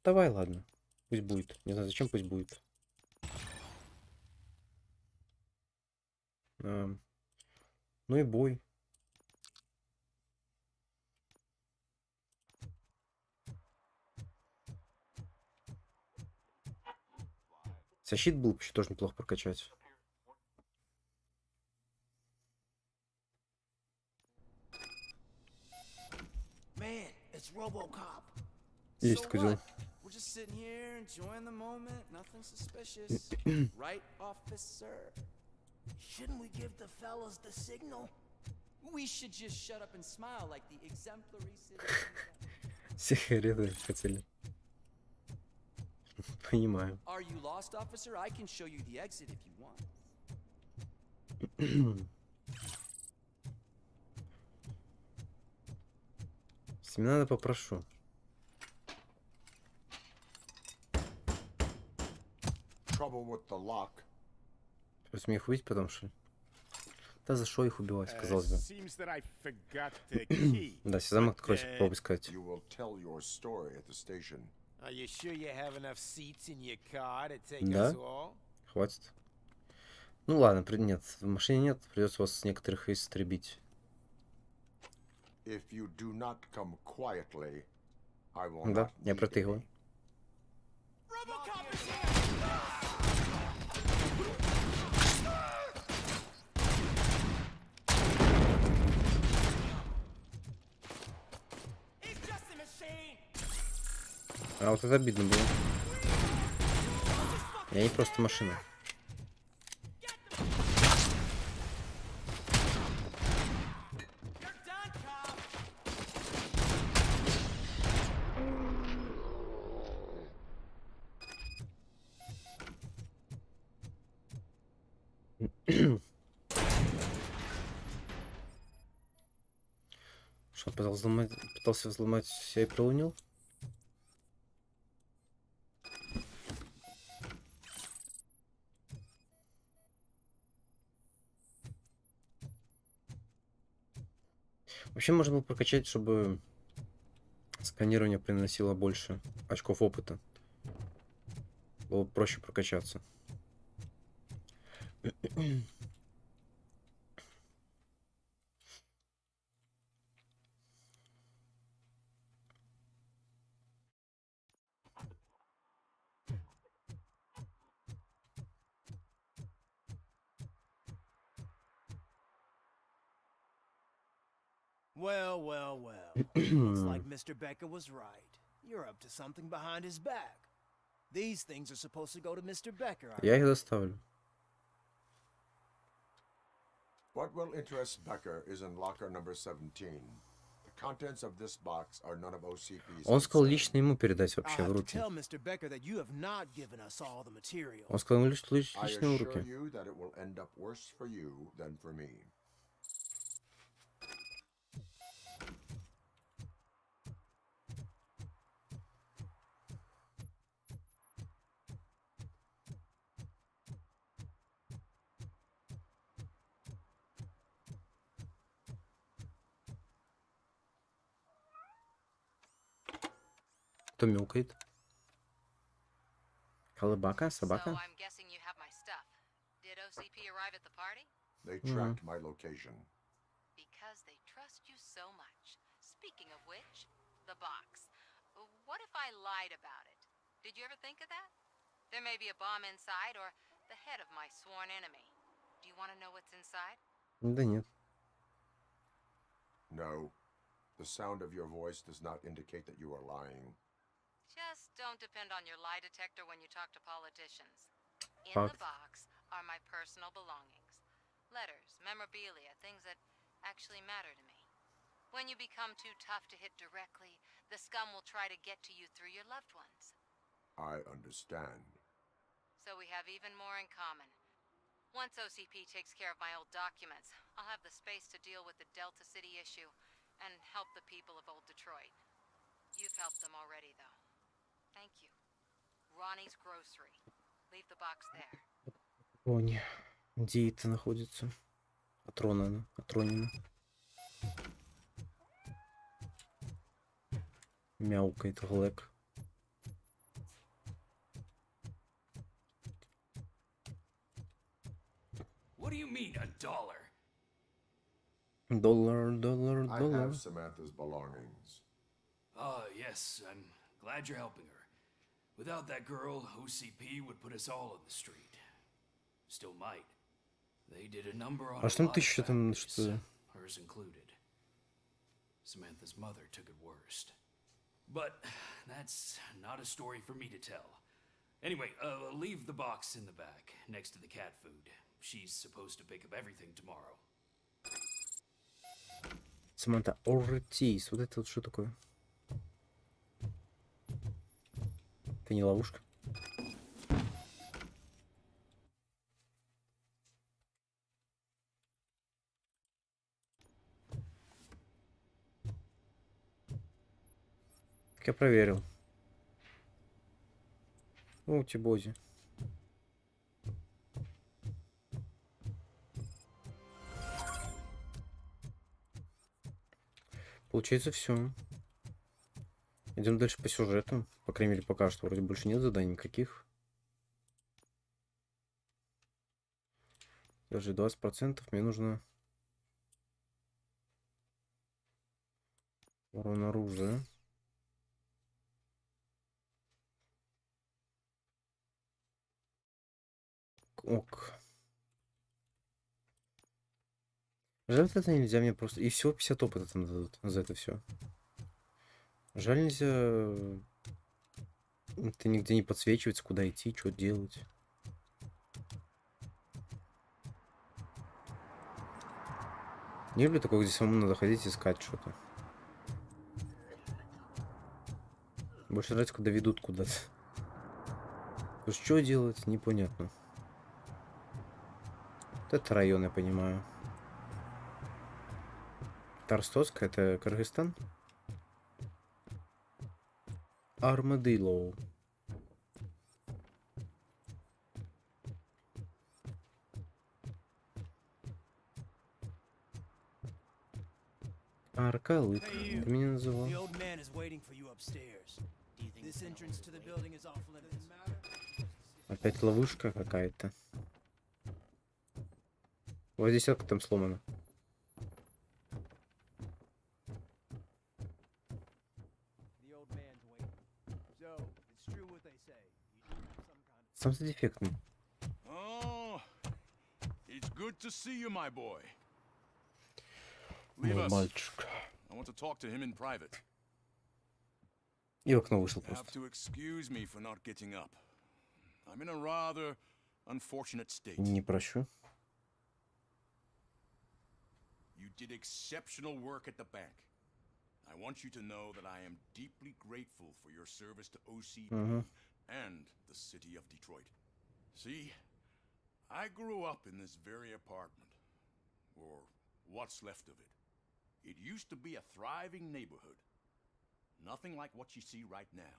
Давай, ладно. Пусть будет. Не знаю, зачем пусть будет. Ну и бой. Защит был вообще тоже неплохо прокачать. Man, it's RoboCop. Есть козел. We're just sitting here enjoying the moment, nothing suspicious. Right, officer? Shouldn't we give the fellas the signal? We should just shut up and smile like the exemplary citizen. Сигареты хотели. Понимаю. Are you lost, officer? I can show you the exit if you want. Семена попрошу. Trouble with the lock. Просто мне их убить потом, что ли? Да за что их убивать, казалось бы. Да, если замок откроется, попробуй сказать. You will tell your story at the station. Are you sure you have enough seats in your car to take Да? us all? Хватит. Ну ладно, нет, в машине нет, придется вас некоторых истребить. If you do not come quietly, I will Да, not я протыгиваю. А вот это обидно было. Я не просто машина. Что, пытался взломать, я и пролунил? Вообще можно было прокачать, чтобы сканирование приносило больше очков опыта. Было бы проще прокачаться. Well, well, well. Looks like Mr. Becker was right. You're up to something behind his back. These things are supposed to go to Mr. Becker. Я их доставлю. What will interest Becker is in locker number 17. The contents of this box are none of OCP's. Он сказал лично ему передать вообще в руки. Tell Mr. Becker that you have not given us all the material. Он сказал ему лично I в руки. assure you that it will end up worse for you than for me. Кто мяукает? Колыбака? Собака? So I'm guessing you have my stuff. Did OCP arrive at the party? They tracked my location. Because they trust you so much. Speaking of which, the box. What if I lied about it? Did you ever think of that? There may be a bomb inside or the head of my sworn enemy. Do you want to know what's inside? Да нет. No. The sound of your voice does not indicate that you are lying. Just don't depend on your lie detector when you talk to politicians. In Fuck. the box are my personal belongings. Letters, memorabilia, things that actually matter to me. When you become too tough to hit directly, the scum will try to get to you through your loved ones. I understand. So we have even more in common. Once OCP takes care of my old documents, I'll have the space to deal with the Delta City issue and help the people of Old Detroit. You've helped them already, though. Thank you. Ronnie's Grocery. Leave the box there. Рони. Где это находится? Отронено. Отронено. Мяукает Глэк. What do you mean, $1? Dollar. I have Samantha's belongings. Yes, I'm glad you're helping her. Without that girl, OCP would put us all in the street. Still might. They did a number on А что там ты еще там, что? hers included. Samantha's mother took it worst. But that's not a story for me to tell. Anyway, leave the box in the back, next to the cat food. She's supposed to pick up everything tomorrow. Саманта Ортис. Вот это вот что такое? Это не ловушка? Так я проверил. Ну, Тибози. Получается, все. Идем дальше по сюжету. По крайней мере, пока что вроде больше нет заданий никаких. Даже 20%. Мне нужно урон оружия. Ок. Жаль, вот это нельзя мне просто... И всего 50 опыта там дадут за это все. Жаль, нельзя... Это нигде не подсвечивается, куда идти, что делать. Не люблю такое, где самому надо ходить искать что-то. Больше нравится, когда ведут куда-то. Потому что что делать, непонятно. Вот это район, я понимаю. Тарстоска, это Кыргызстан? Армадилло. Аркалык. Ты меня называл. Опять ловушка какая-то. Вот десятка там сломана. Сам дефектный. Мой мальчик. И в окно вышел просто. Не прощу. You did exceptional work at the bank. I want you to know that I am deeply grateful for your service to OCP and the city of Detroit. See, I grew up in this very apartment, or what's left of it. It used to be a thriving neighborhood. Nothing like what you see right now.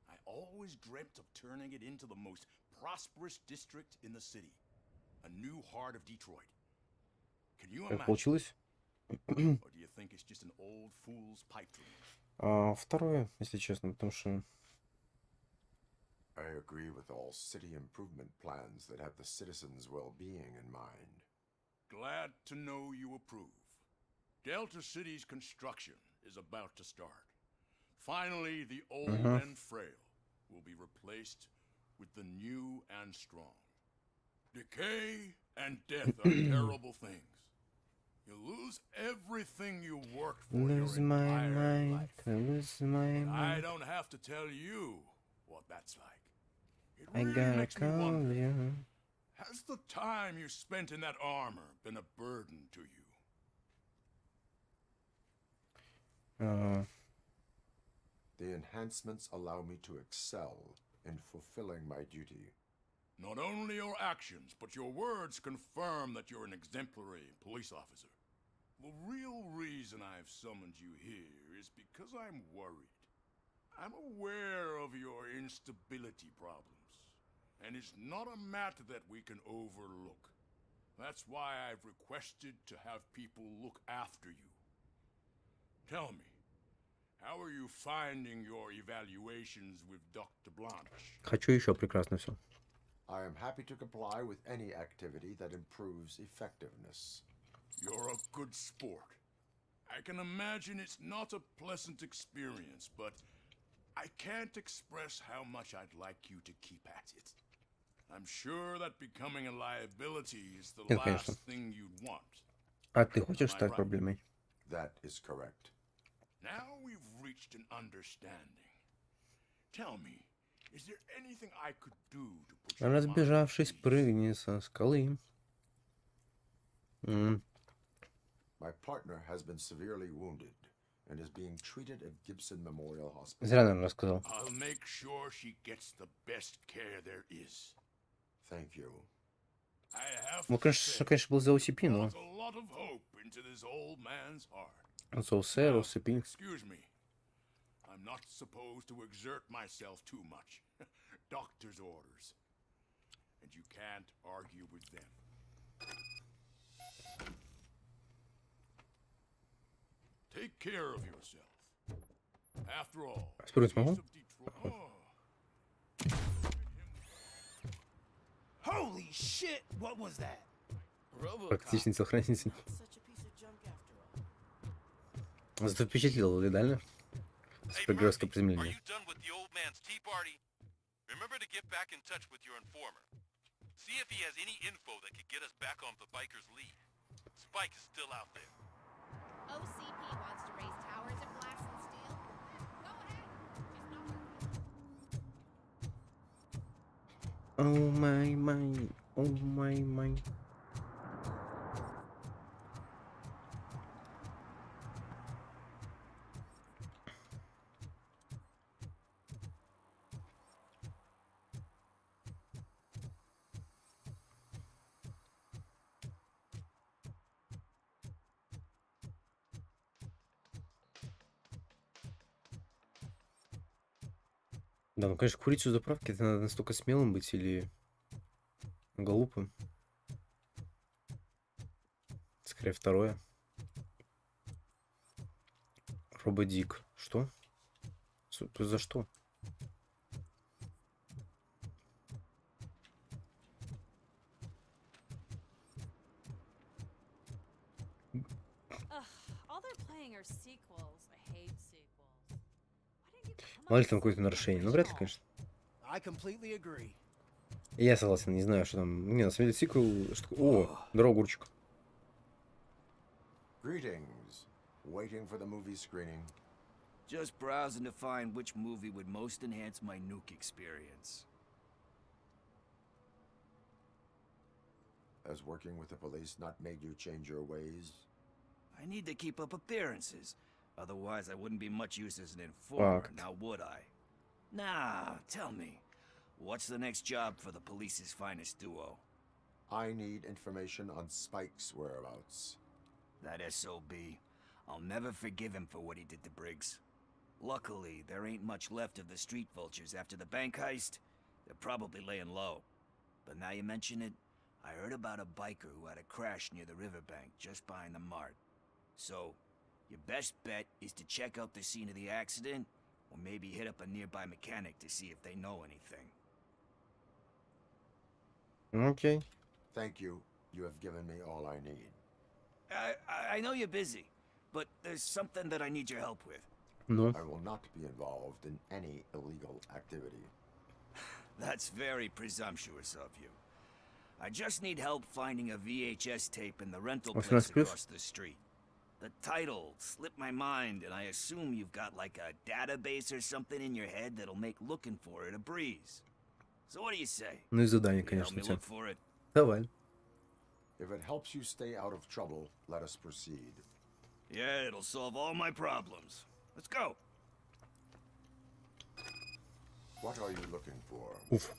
I always dreamt of turning it into the most prosperous district in the city. A new heart of Detroit. Can you imagine? Получилось? Or do you think it's just an old fool's pipe dream? Второе, если честно, потому что... I agree with all city improvement plans that have the citizens' well-being in mind. Glad to know you approve. Delta City's construction is about to start. Finally, the old and frail will be replaced with the new and strong. Decay and death are terrible things. You lose lose everything you worked for your entire life. But I don't have to tell you what that's like. It really makes me wonder, has the time you spent in that armor been a burden to you? The enhancements allow me to excel in fulfilling my duty. Not only your actions, but your words confirm that you're an exemplary police officer. The real reason I've summoned you here is because I'm worried. I'm aware of your instability problems, and it's not a matter that we can overlook. That's why I've requested to have people look after you. Tell me, how are you finding your evaluations with Dr. Blanche? Хочу еще прекрасно все. I am happy to comply with any activity that improves effectiveness. You're a good sport. I can imagine it's not a pleasant experience, but I can't express how much I'd like you to keep at it. I'm sure that becoming a liability is the last thing you'd want. А ты хочешь стать проблемой? That is correct. Now we've reached an understanding. Tell me, is there anything I could do to put your mind at Разбежавшись, ease? прыгни со скалы. My partner has been severely wounded and is being treated at Gibson Memorial Hospital. Зря, наверное, рассказал. I'll make sure she gets the best care there is. Thank you. I have Ну, to конечно, say, был за OCP, но... there's a lot of hope into this old man's heart. So, сэр, OCP. Excuse me. I'm not supposed to exert myself too much. Doctor's orders. And you can't argue with them. Take care of yourself. After all, Спрыгнуть смогу? Holy shit! What was that? Практичный телохранитель. Such a piece of junk after all. Зато впечатлил, видали? Супергеройское приземление. Are you done with the old man's tea party? Remember to get back in touch with your informer. See if he has any info that could get us back on the biker's lead. Spike is still out there. OCP wants to raise towers of glass and steel. Go ahead. Just not Oh my. Oh my. Да, ну, конечно, курить у заправки это надо настолько смелым быть или глупым. Скорее второе. Рободик. Что? За что? all they're playing are sequels. I hate sequels. Мало ли там какое-то нарушение. Ну, вряд ли, конечно. I completely agree. Я согласен, не знаю, что там. Не, на самом деле сиквел... Что... О, здорово, огурчик. Greetings. Waiting for the movie screening. Just browsing to find which movie would most enhance my nuke experience. Has working with the police not made you change your ways? I need to keep up appearances. Otherwise, I wouldn't be much use as an informer, now would I? Nah, tell me. What's the next job for the police's finest duo? I need information on Spike's whereabouts. That SOB. I'll never forgive him for what he did to Briggs. Luckily, there ain't much left of the street vultures after the bank heist. They're probably laying low. But now you mention it, I heard about a biker who had a crash near the riverbank just behind the mart. So, your best bet is to check out the scene of the accident, or maybe hit up a nearby mechanic to see if they know anything. Okay. Thank you. You have given me all I need. I know you're busy, but there's something that I need your help with. No. I will not be involved in any illegal activity. That's very presumptuous of you. I just need help finding a VHS tape in the rental place across the street. The title slipped my mind, and I assume you've got like a database or something in your head that'll make looking for it a breeze. So what do you say? Ну и задание, You help конечно, me тебе. look for it? Давай. If it helps you stay out of trouble, let us proceed. Yeah, it'll solve all my problems. Let's go. What are you looking for? Уф.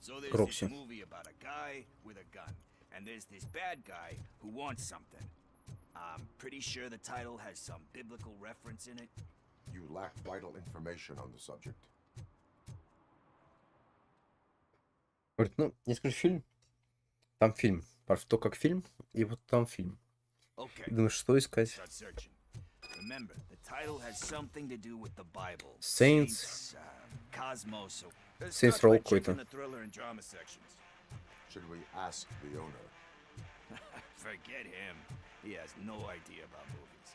So there's Рокси. this movie about a guy with a gun, and there's this bad guy who wants something. I'm pretty sure the title has some biblical reference in it. You lack vital information on the subject. Говорит, ну, я скажу фильм. Там фильм. То как фильм, и вот там фильм. Okay. И думаешь, что искать? Start searching. Remember, the title has something to do with the Bible. Saints. Cosmos. Saints Row какой-то. The thriller and drama sections. Should we ask the owner? Forget him. He has no idea about movies.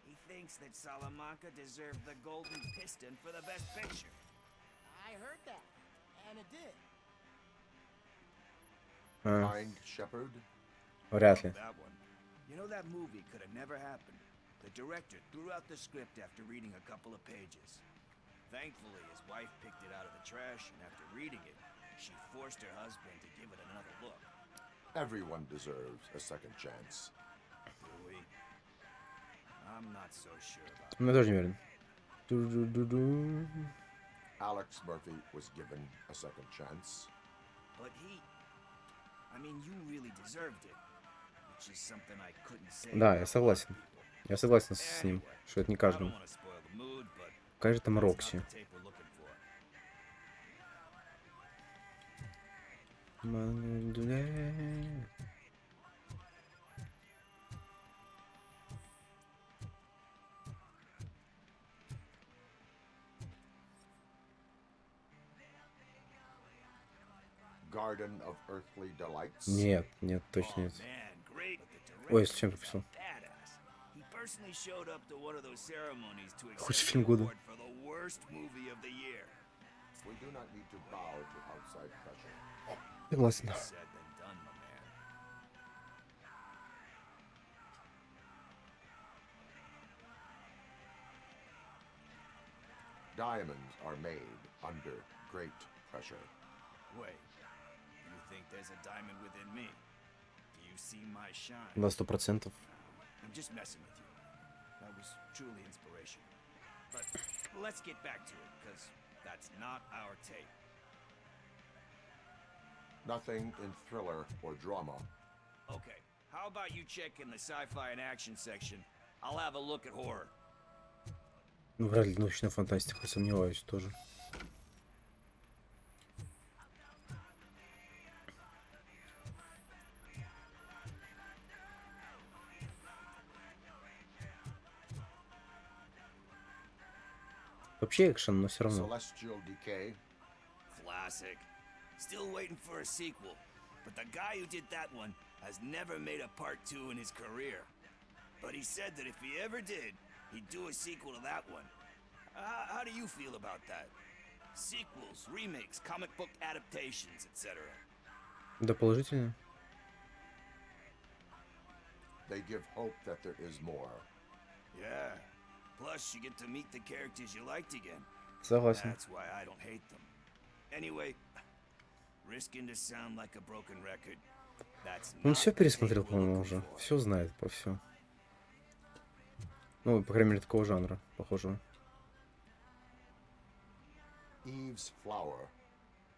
He thinks that Salamanca deserved the Golden Piston for the best picture. I heard that, and it did. Kind Shepherd? Вряд ли. That one. You know, that movie could have never happened. The director threw out the script after reading a couple of pages. Thankfully, his wife picked it out of the trash, and after reading it, she forced her husband to give it another look. Everyone deserves a second chance. Do we? I'm not so sure about Я тоже не уверен. Ду-ду-ду-ду. Alex Murphy was given a second chance. But I mean, you really deserved it. Which is something I couldn't say. Да, я согласен. Я согласен с ним, что это не каждому. Какая же там Рокси? Garden of Earthly Delights? Нет, нет, точно нет. Ой, с чем прописал? Худший фильм года. Согласен. Diamonds are made under great pressure. Wait, you think there's a diamond within me? Do you see my shine? Да, 100%. I'm just messing with you. That was truly inspiration. But let's get back to it, because that's not our tape. Nothing in thriller or drama. Okay, how about you check in the sci-fi and action section? I'll have a look at horror. Ну, вряд ли научная фантастика, сомневаюсь тоже. Вообще экшен, но все равно. Celestial Decay. Classic. Still waiting for a sequel. But the guy who did that one has never made a part 2 in his career. But he said that if he ever did, he'd do a sequel to that one. How do you feel about that? Sequels, remakes, comic book adaptations, etc. Да, положительно. They give hope that there is more. Yeah. Plus, you get to meet the characters you liked again. Согласен. That's why I don't hate them. Anyway, risking to sound like a broken record. That's Он все пересмотрел, по-моему, уже. Все знает про все. Ну, по крайней мере, такого жанра, похожего. Eve's Flower.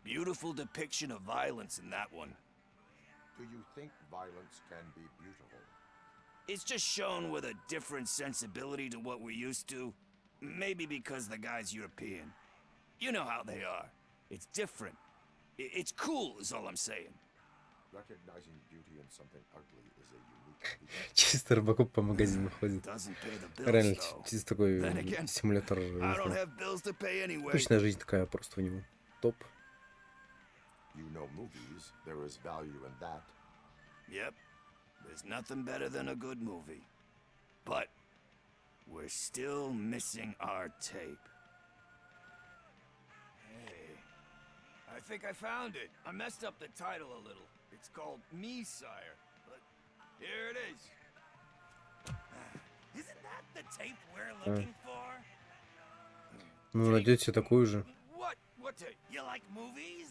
Beautiful depiction of violence in that one. Do you think violence can be beautiful? It's just shown with a different sensibility to what we're used to. Maybe because the guy's European. You know how they are. It's different. It's cool, is all I'm saying. Recognizing beauty in something ugly is a unique. Чисто RoboCop по магазину ходит. Реально, чисто такой симулятор. Обычная жизнь такая просто у него. Топ. You know movies, there is value in that. Yep. There's nothing better than a good movie. But we're still missing our tape. Hey, I think I found it. I messed up the title a little. It's called Me, Sire. But here it is. Ну, найдете такую же. You like movies?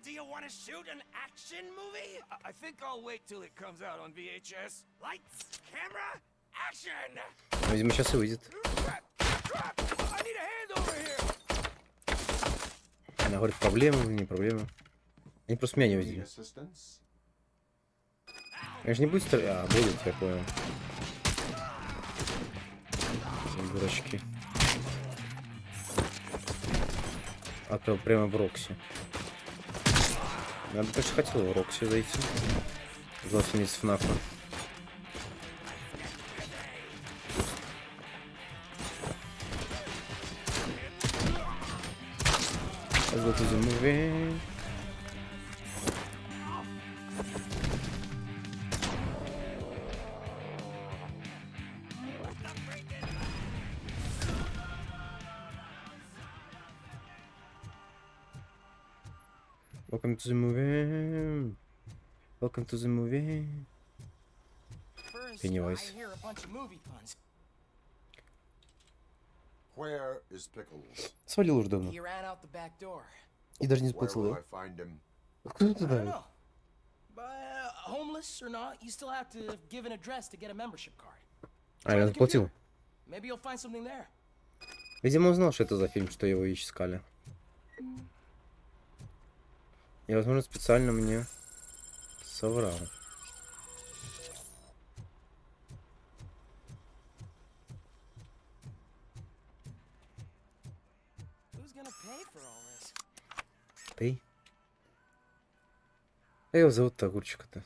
Do you want to shoot an action movie? I think I'll wait till it comes out on VHS. Lights, camera, action! Видимо, сейчас и выйдет. I need a hand over here. Она говорит, проблемы, не проблемы. Они просто меня не увидели. Конечно, не будет стрелять. А, будет, я понял. Дурачки. А то прямо в Рокси. Я бы, конечно, хотел в Рокси зайти. 20 месяцев ФНАФа. Let's go to the movie. Welcome to the movie. Welcome to the movie. Pennywise. Where is Pickles? Свалил уже давно. He ran out the back door. И даже не Where заплатил, will да? I find him? Кто это I don't давит? know. But homeless or not, you still have to give an address to get a membership card. А, я заплатил. Maybe you'll find something there. Видимо, он знал, что это за фильм, что его искали. И, возможно, специально мне соврал. Who's gonna pay for all this? Ты? А его зовут-то огурчика-то.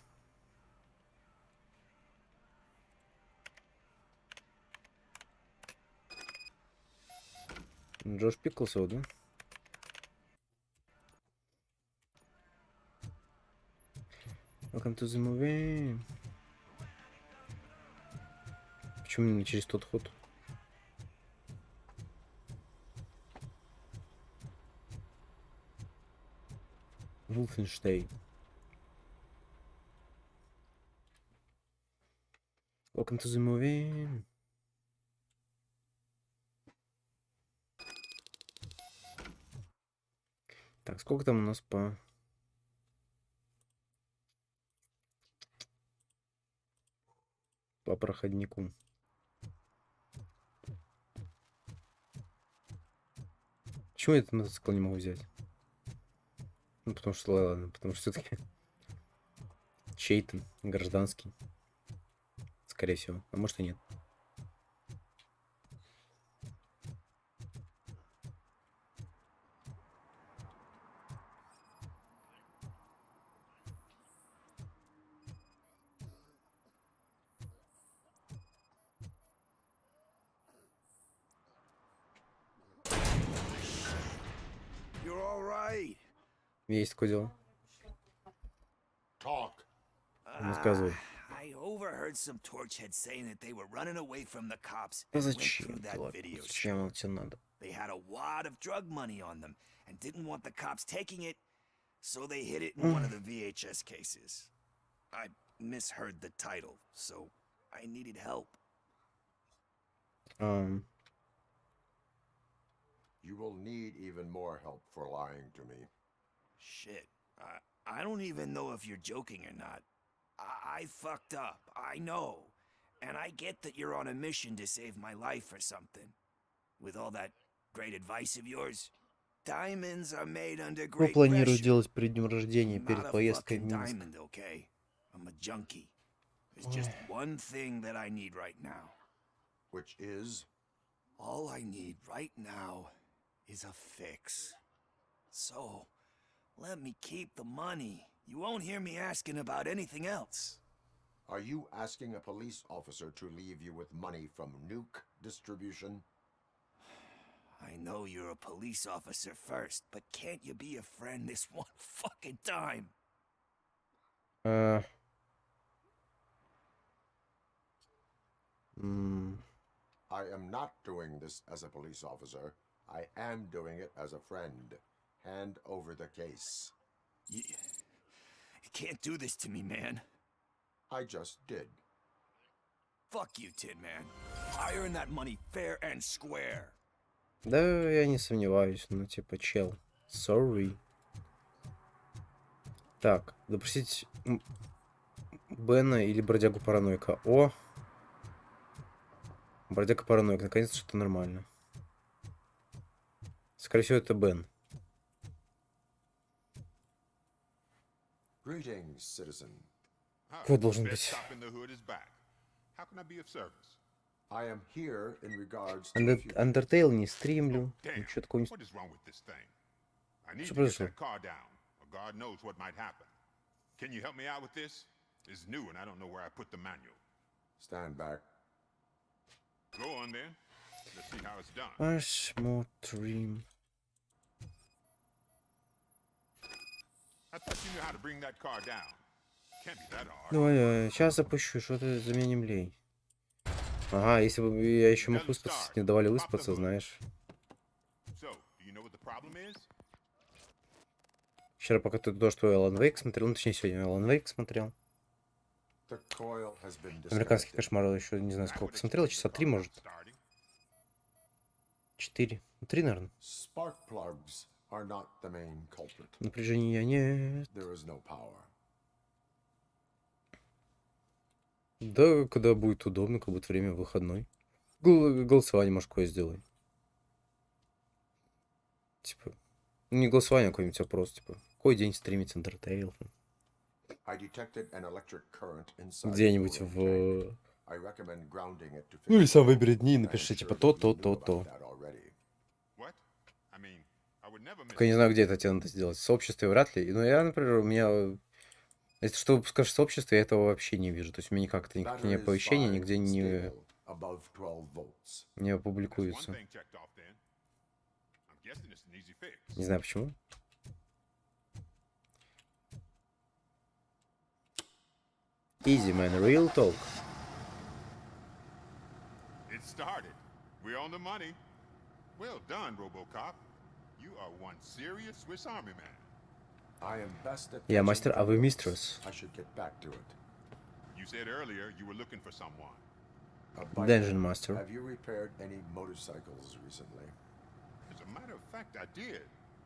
Джош Пиклс его, да? Welcome to the movie. Почему не через тот ход? Wolfenstein. Welcome to the movie. Так, сколько там у нас по... По проходнику? Почему я этот мотоцикл не могу взять? Ну, потому что, ладно, потому что все-таки чей-то гражданский. Скорее всего. А может и нет. You're all right. Есть такое дело. Talk. Рассказывай. I overheard some torchheads saying that they were running away from the cops Да and went зачем? through that Ладно, video. зачем тебе надо? They had a wad of drug money on them and didn't want the cops taking it, so they hid it in one of the VHS cases. I misheard the title, so I needed help. You will need even more help for lying to me. Shit. I don't even know if you're joking or not. I fucked up. I know. And I get that you're on a mission to save my life or something. With all that great advice of yours, diamonds are made under Что great планируешь pressure. делать перед днем рождения, I'm перед not a поездкой в fucking Минск? diamond, okay? I'm a junkie. There's just one thing that I need right now. Which is? All I need right now is a fix. So, let me keep the money. You won't hear me asking about anything else. Are you asking a police officer to leave you with money from nuke distribution? I know you're a police officer first, but can't you be a friend this one fucking time? I am not doing this as a police officer. I am doing it as a friend. Hand over the case. You can't do this to me, man. I just did. Fuck you, Tin Man. I earn that money fair and square. Да, я не сомневаюсь, ну типа чел. Sorry. Так, допросить Бена или бродягу параноика. О! Бродяга параноик, наконец-то что-то нормально. Скорее всего, это Бен. Вот должен быть. Undertale не стримлю. Ничего такого не... Что произошло? Посмотрим. Давай, сейчас запущу, что ты за меня не млей. Ага, если бы я еще мог выспаться, не давали выспаться, знаешь. Вчера пока ты то, что Alan Wake смотрел, ну точнее сегодня Alan Wake смотрел. Американский кошмар еще не знаю сколько посмотрел, часа 3 может. 4. 3, наверное. Напряжения нет. Да, когда будет удобно, как будет время выходной. Голосование, может, кое сделай. Типа, не голосование, а какой-нибудь опрос, типа, какой день стримить Undertale? Где-нибудь в... Ну или сам выбери дни и напиши, типа, то. Только я не знаю, где это тебе надо сделать. В сообществе вряд ли. Ну, я, например, у меня... Если что скажешь сообщество, я этого вообще не вижу. То есть у меня никак-то никакие не оповещения нигде не опубликуются. Не знаю почему. Easy, man. Real talk. It started. We're on the money. Well done, RoboCop. You are one serious Swiss Army man. Я мастер, а вы мистерс. You said earlier you were looking for someone. Dungeon Master. Have you repaired any motorcycles recently? As a matter of fact, I did.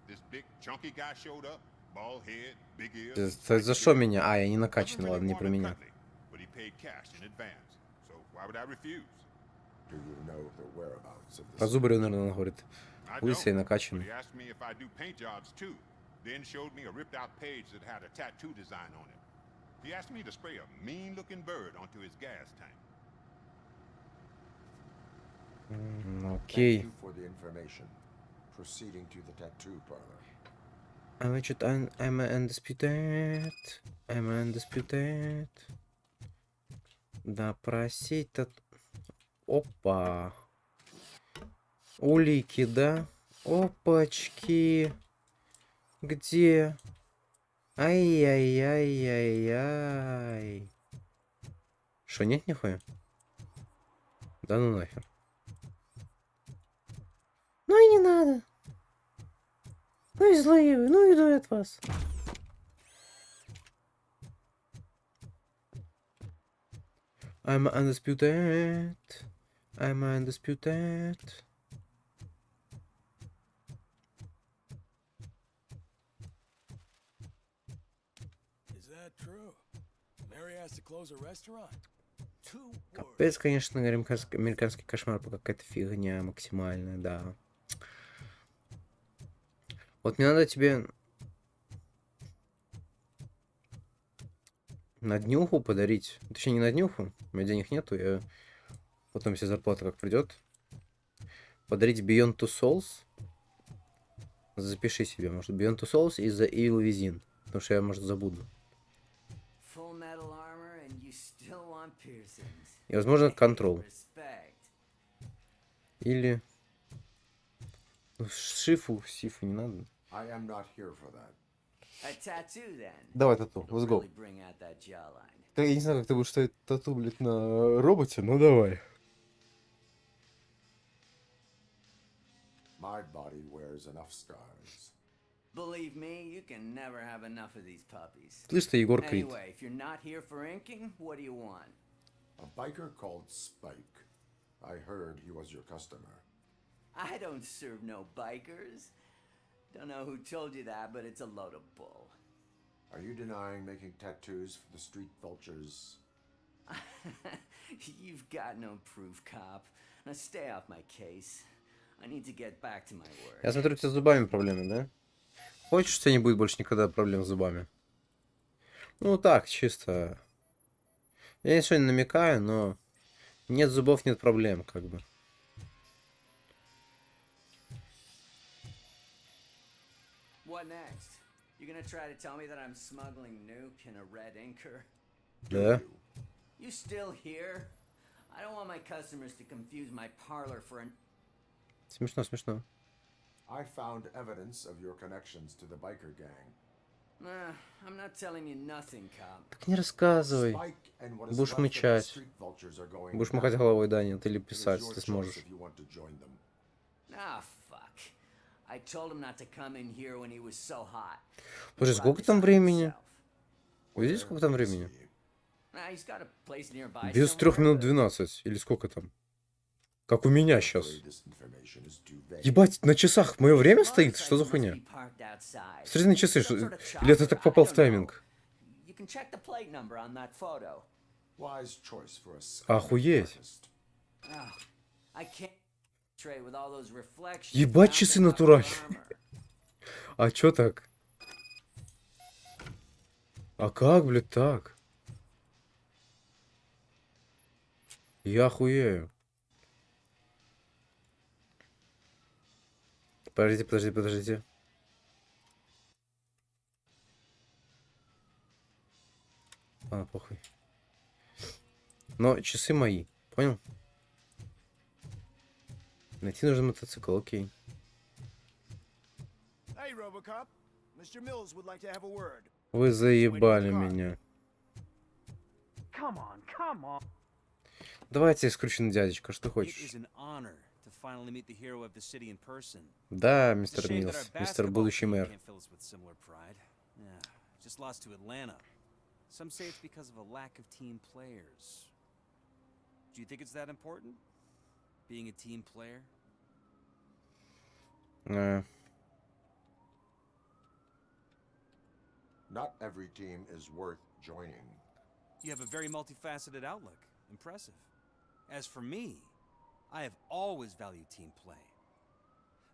This big chunky guy showed up, bald head, big ears. За что меня? А, я не накачан, ладно, не про меня. But he paid cash in advance. So why would I refuse? Do you know the whereabouts of the... Про зубы, наверное, он говорит. Лысый, накачанный. He asked me if I do paint jobs too. Then showed me a ripped out page that had a tattoo design on it. He asked me to spray a mean looking bird onto his gas tank. Окей. Thank you for the information. Proceeding to the tattoo parlor. I'm undisputed. I'm undisputed. Допросить-то... Опа. Улики, да? Опачки. Где? Ай-яй-яй-яй-яй. Шо, нет нихуя? Да ну нахер. Ну и не надо. Ну и злые вы, ну иду от вас. I'm undisputed. I'm undisputed. Капец, конечно, американский кошмар, какая-то фигня максимальная, да. Вот мне надо тебе на днюху подарить. Точнее, не на днюху, у меня денег нету, я потом, если зарплата как придет, подарить Beyond Two Souls. Запиши себе, может, Beyond Two Souls и The Evil Within, потому что я, может, забуду. И, возможно, Control. Или... Ну, Сифу не надо. Давай тату, let's go. Да, я не знаю, как ты будешь ставить тату, блядь, на роботе, но давай. My body wears enough scars. Believe me, you can never have enough of these puppies. Слышь ты, Егор Крид. Anyway, if you're not here for inking, what do you want? A biker called Spike. I heard he was your customer. I don't serve no bikers. Don't know who told you that, but it's a load of bull. Are you denying making tattoos for the street vultures? You've got no proof, cop. Now stay off my case. I need to get back to my work. Я смотрю, у тебя с зубами проблемы, да? Хочешь, у тебя не будет больше никогда проблем с зубами? Ну так, чисто. Я ничего не намекаю, но нет зубов, нет проблем, как бы. What next? You're gonna try to tell me that I'm smuggling nuke in a red inker? Да. You still here? I don't want my customers to confuse my parlor for an... Смешно, смешно. I found evidence of your connections to the biker gang. I'm not telling you nothing, cop. Так не рассказывай. Будешь мычать. Будешь махать головой, да, нет, или писать, ты сможешь. Ah, fuck. I told him not to come in here when he was so hot. Подожди, сколько там времени? Видите, сколько там времени? Без 3 минут 12. Или сколько там? Как у меня сейчас. Ебать, на часах мое время стоит? Что за хуйня? Смотри на часы, или это так попал в тайминг? Охуеть. Ебать, часы натуральные. А чё так? А как, блядь, так? Я охуею. Подождите. А, похуй. Но часы мои, понял? Найти нужно мотоцикл, окей. Hey, RoboCop. Mr. Mills would like to have a word. Вы заебали меня. Come on. Давайте, скрученный дядечка, что хочешь? Да, мистер Милс, мистер будущий мэр. Some say it's because of a lack of team players. Do you think it's that important? Being a team player? Not every team is worth joining. You have a very multifaceted outlook. Impressive. As for me, I have always valued team play.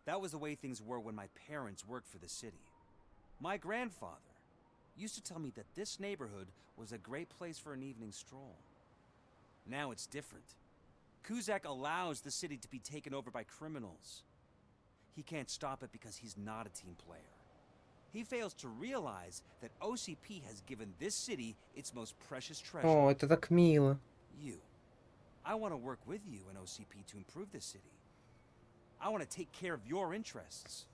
That was the way things were when my parents worked for the city. My grandfather used to tell me that this neighborhood was a great place for an evening stroll. Now it's different. Kuzak allows the city to be taken over by criminals. He can't stop it because he's not a team player. He fails to realize that OCP has given this city its most precious treasure. О, это так мило. You. I want to work with you and OCP to improve this city. I want to take care of your interests.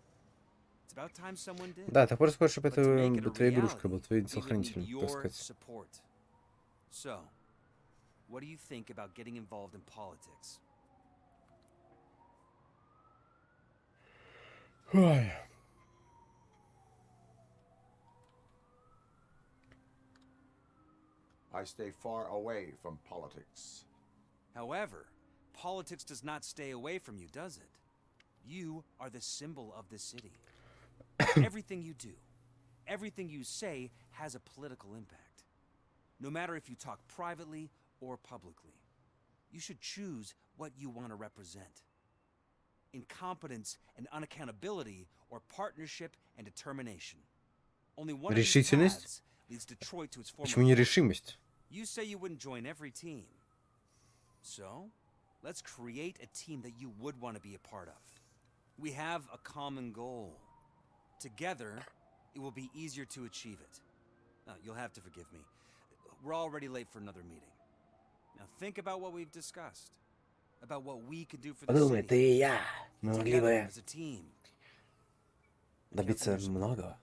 It's about time someone did. Да, ты просто хочешь, чтобы это твоя игрушка была, твой телохранитель, так сказать. So, what do you think about getting involved in politics? Ой. I stay far away from politics. However, politics does not stay away from you, does it? You are the symbol of the city. Everything you do, everything you say has a political impact. No matter if you talk privately or publicly. You should choose what you want to represent. Incompetence and unaccountability, or partnership and determination. Only one of these paths leads Detroit to its former. Почему нерешимость? You say you wouldn't join every team. So, let's create a team that you would want to be a part of. We have a common goal. Together, it will be easier to achieve it. You'll have to forgive me. We're already late for another meeting. Now think about what we've discussed. About what we could do for the Подумай, city. ты и я могли Together бы as a team. добиться многого.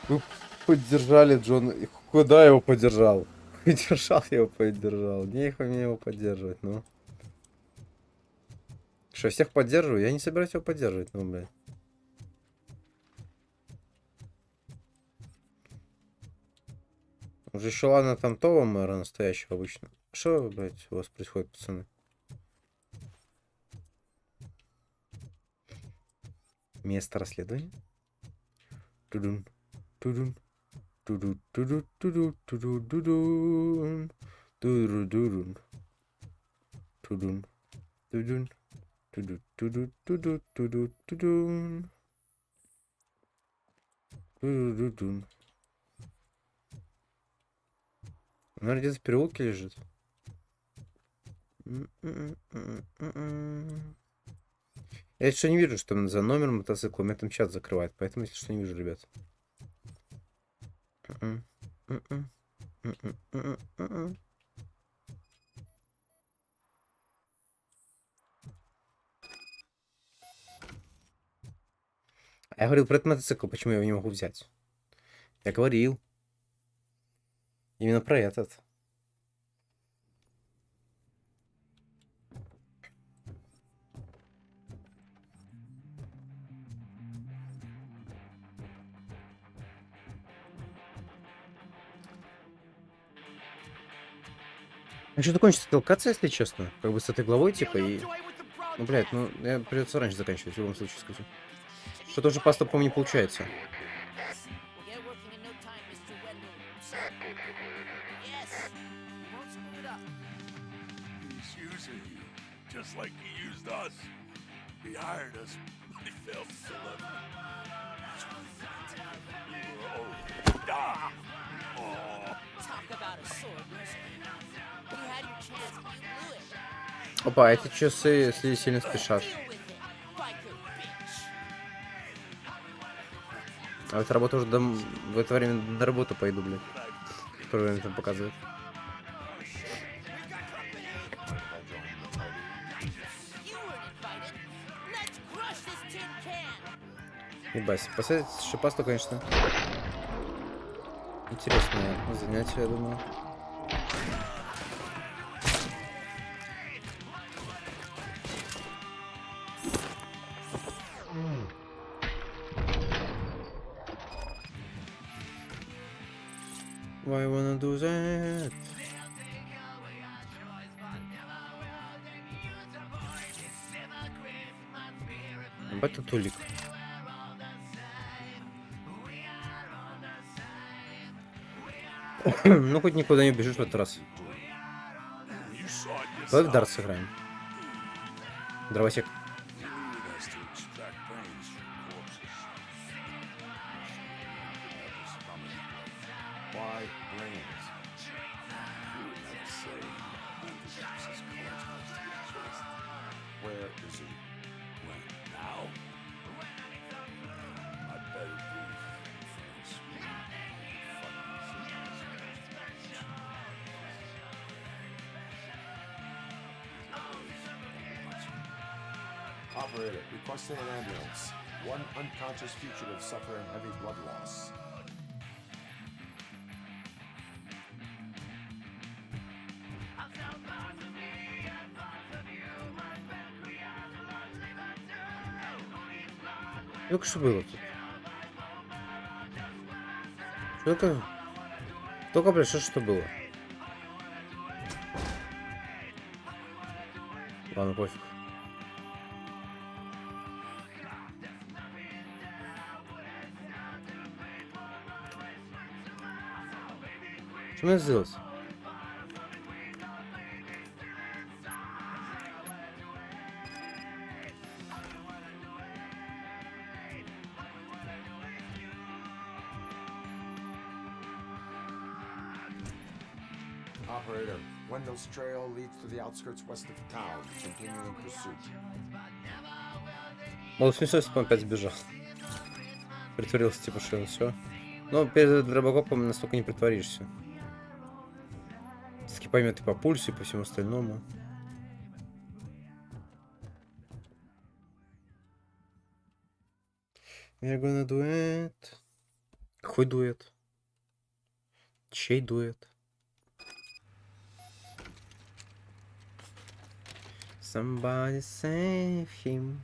Вы поддержали Джона. Куда я его поддержал? Поддержал, я его поддержал. Нехуй мне его поддерживать, ну. Что, всех поддерживаю? Я не собираюсь его поддерживать, ну, блядь. Уже еще ладно там того мэра настоящего обычно. Что, блядь, у вас происходит, пацаны? Место расследования. Тудун, тудун, туду, туду, туду, туду, тудун, туду, тудун, тудун, тудун, туду, туду, туду, туду, тудун, туду, тудун. Наверное, где-то в переулке лежит. Я если что не вижу, что за номером мотоцикла. У меня там чат закрывает, поэтому если что не вижу, ребят. Я говорил про этот мотоцикл, почему я его не могу взять. Я говорил. Именно про этот. А что закончится толкаться, если честно? Как бы с этой главой, типа, и... Ну, блядь, ну, я придется раньше заканчивать, в любом случае, скажу. Что-то уже паста, по-моему, не получается. Опа, эти часы сильно спешат. А вот работа уже в это время на работу пойду, блядь. Которое время там показывает. Ебать, поставить шипасту, конечно. Интересное занятие, я думаю. Why you wanna do that? Это тулик. Ну, хоть никуда не убежишь в этот раз. Давай в дарт сыграем. Дровосек. Operator, requesting an ambulance. One unconscious fugitive suffering heavy blood loss. Только что было тут. Что-то... Только, блядь, что было? Ладно, пофиг. Что мне сделать? Operator, Wendell's trail leads to the outskirts west of town, continuing pursuit. Мол, смешно, он опять сбежал. Притворился, типа, что все. Но перед RoboCop'ом настолько не притворишься. Все-таки поймет и по пульсу, и по всему остальному. We're gonna do it. Какой дуэт? Чей дуэт? Somebody save him.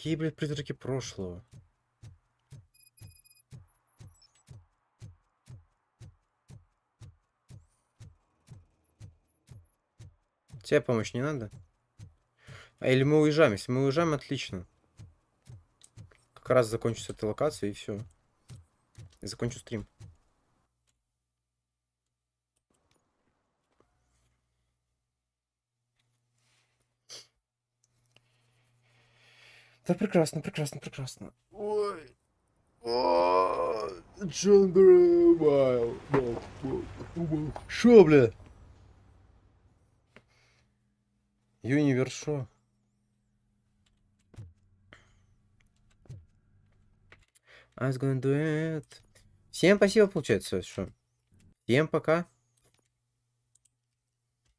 Какие, блядь, призраки прошлого? Тебе помощь не надо? А или мы уезжаем? Если мы уезжаем, отлично. Как раз закончу с этой локацией и все. И закончу стрим. Да прекрасно, прекрасно, прекрасно. Ой. Шо, бля? Юнивершо. I was gonna do it. Всем спасибо, получается, что. Всем пока.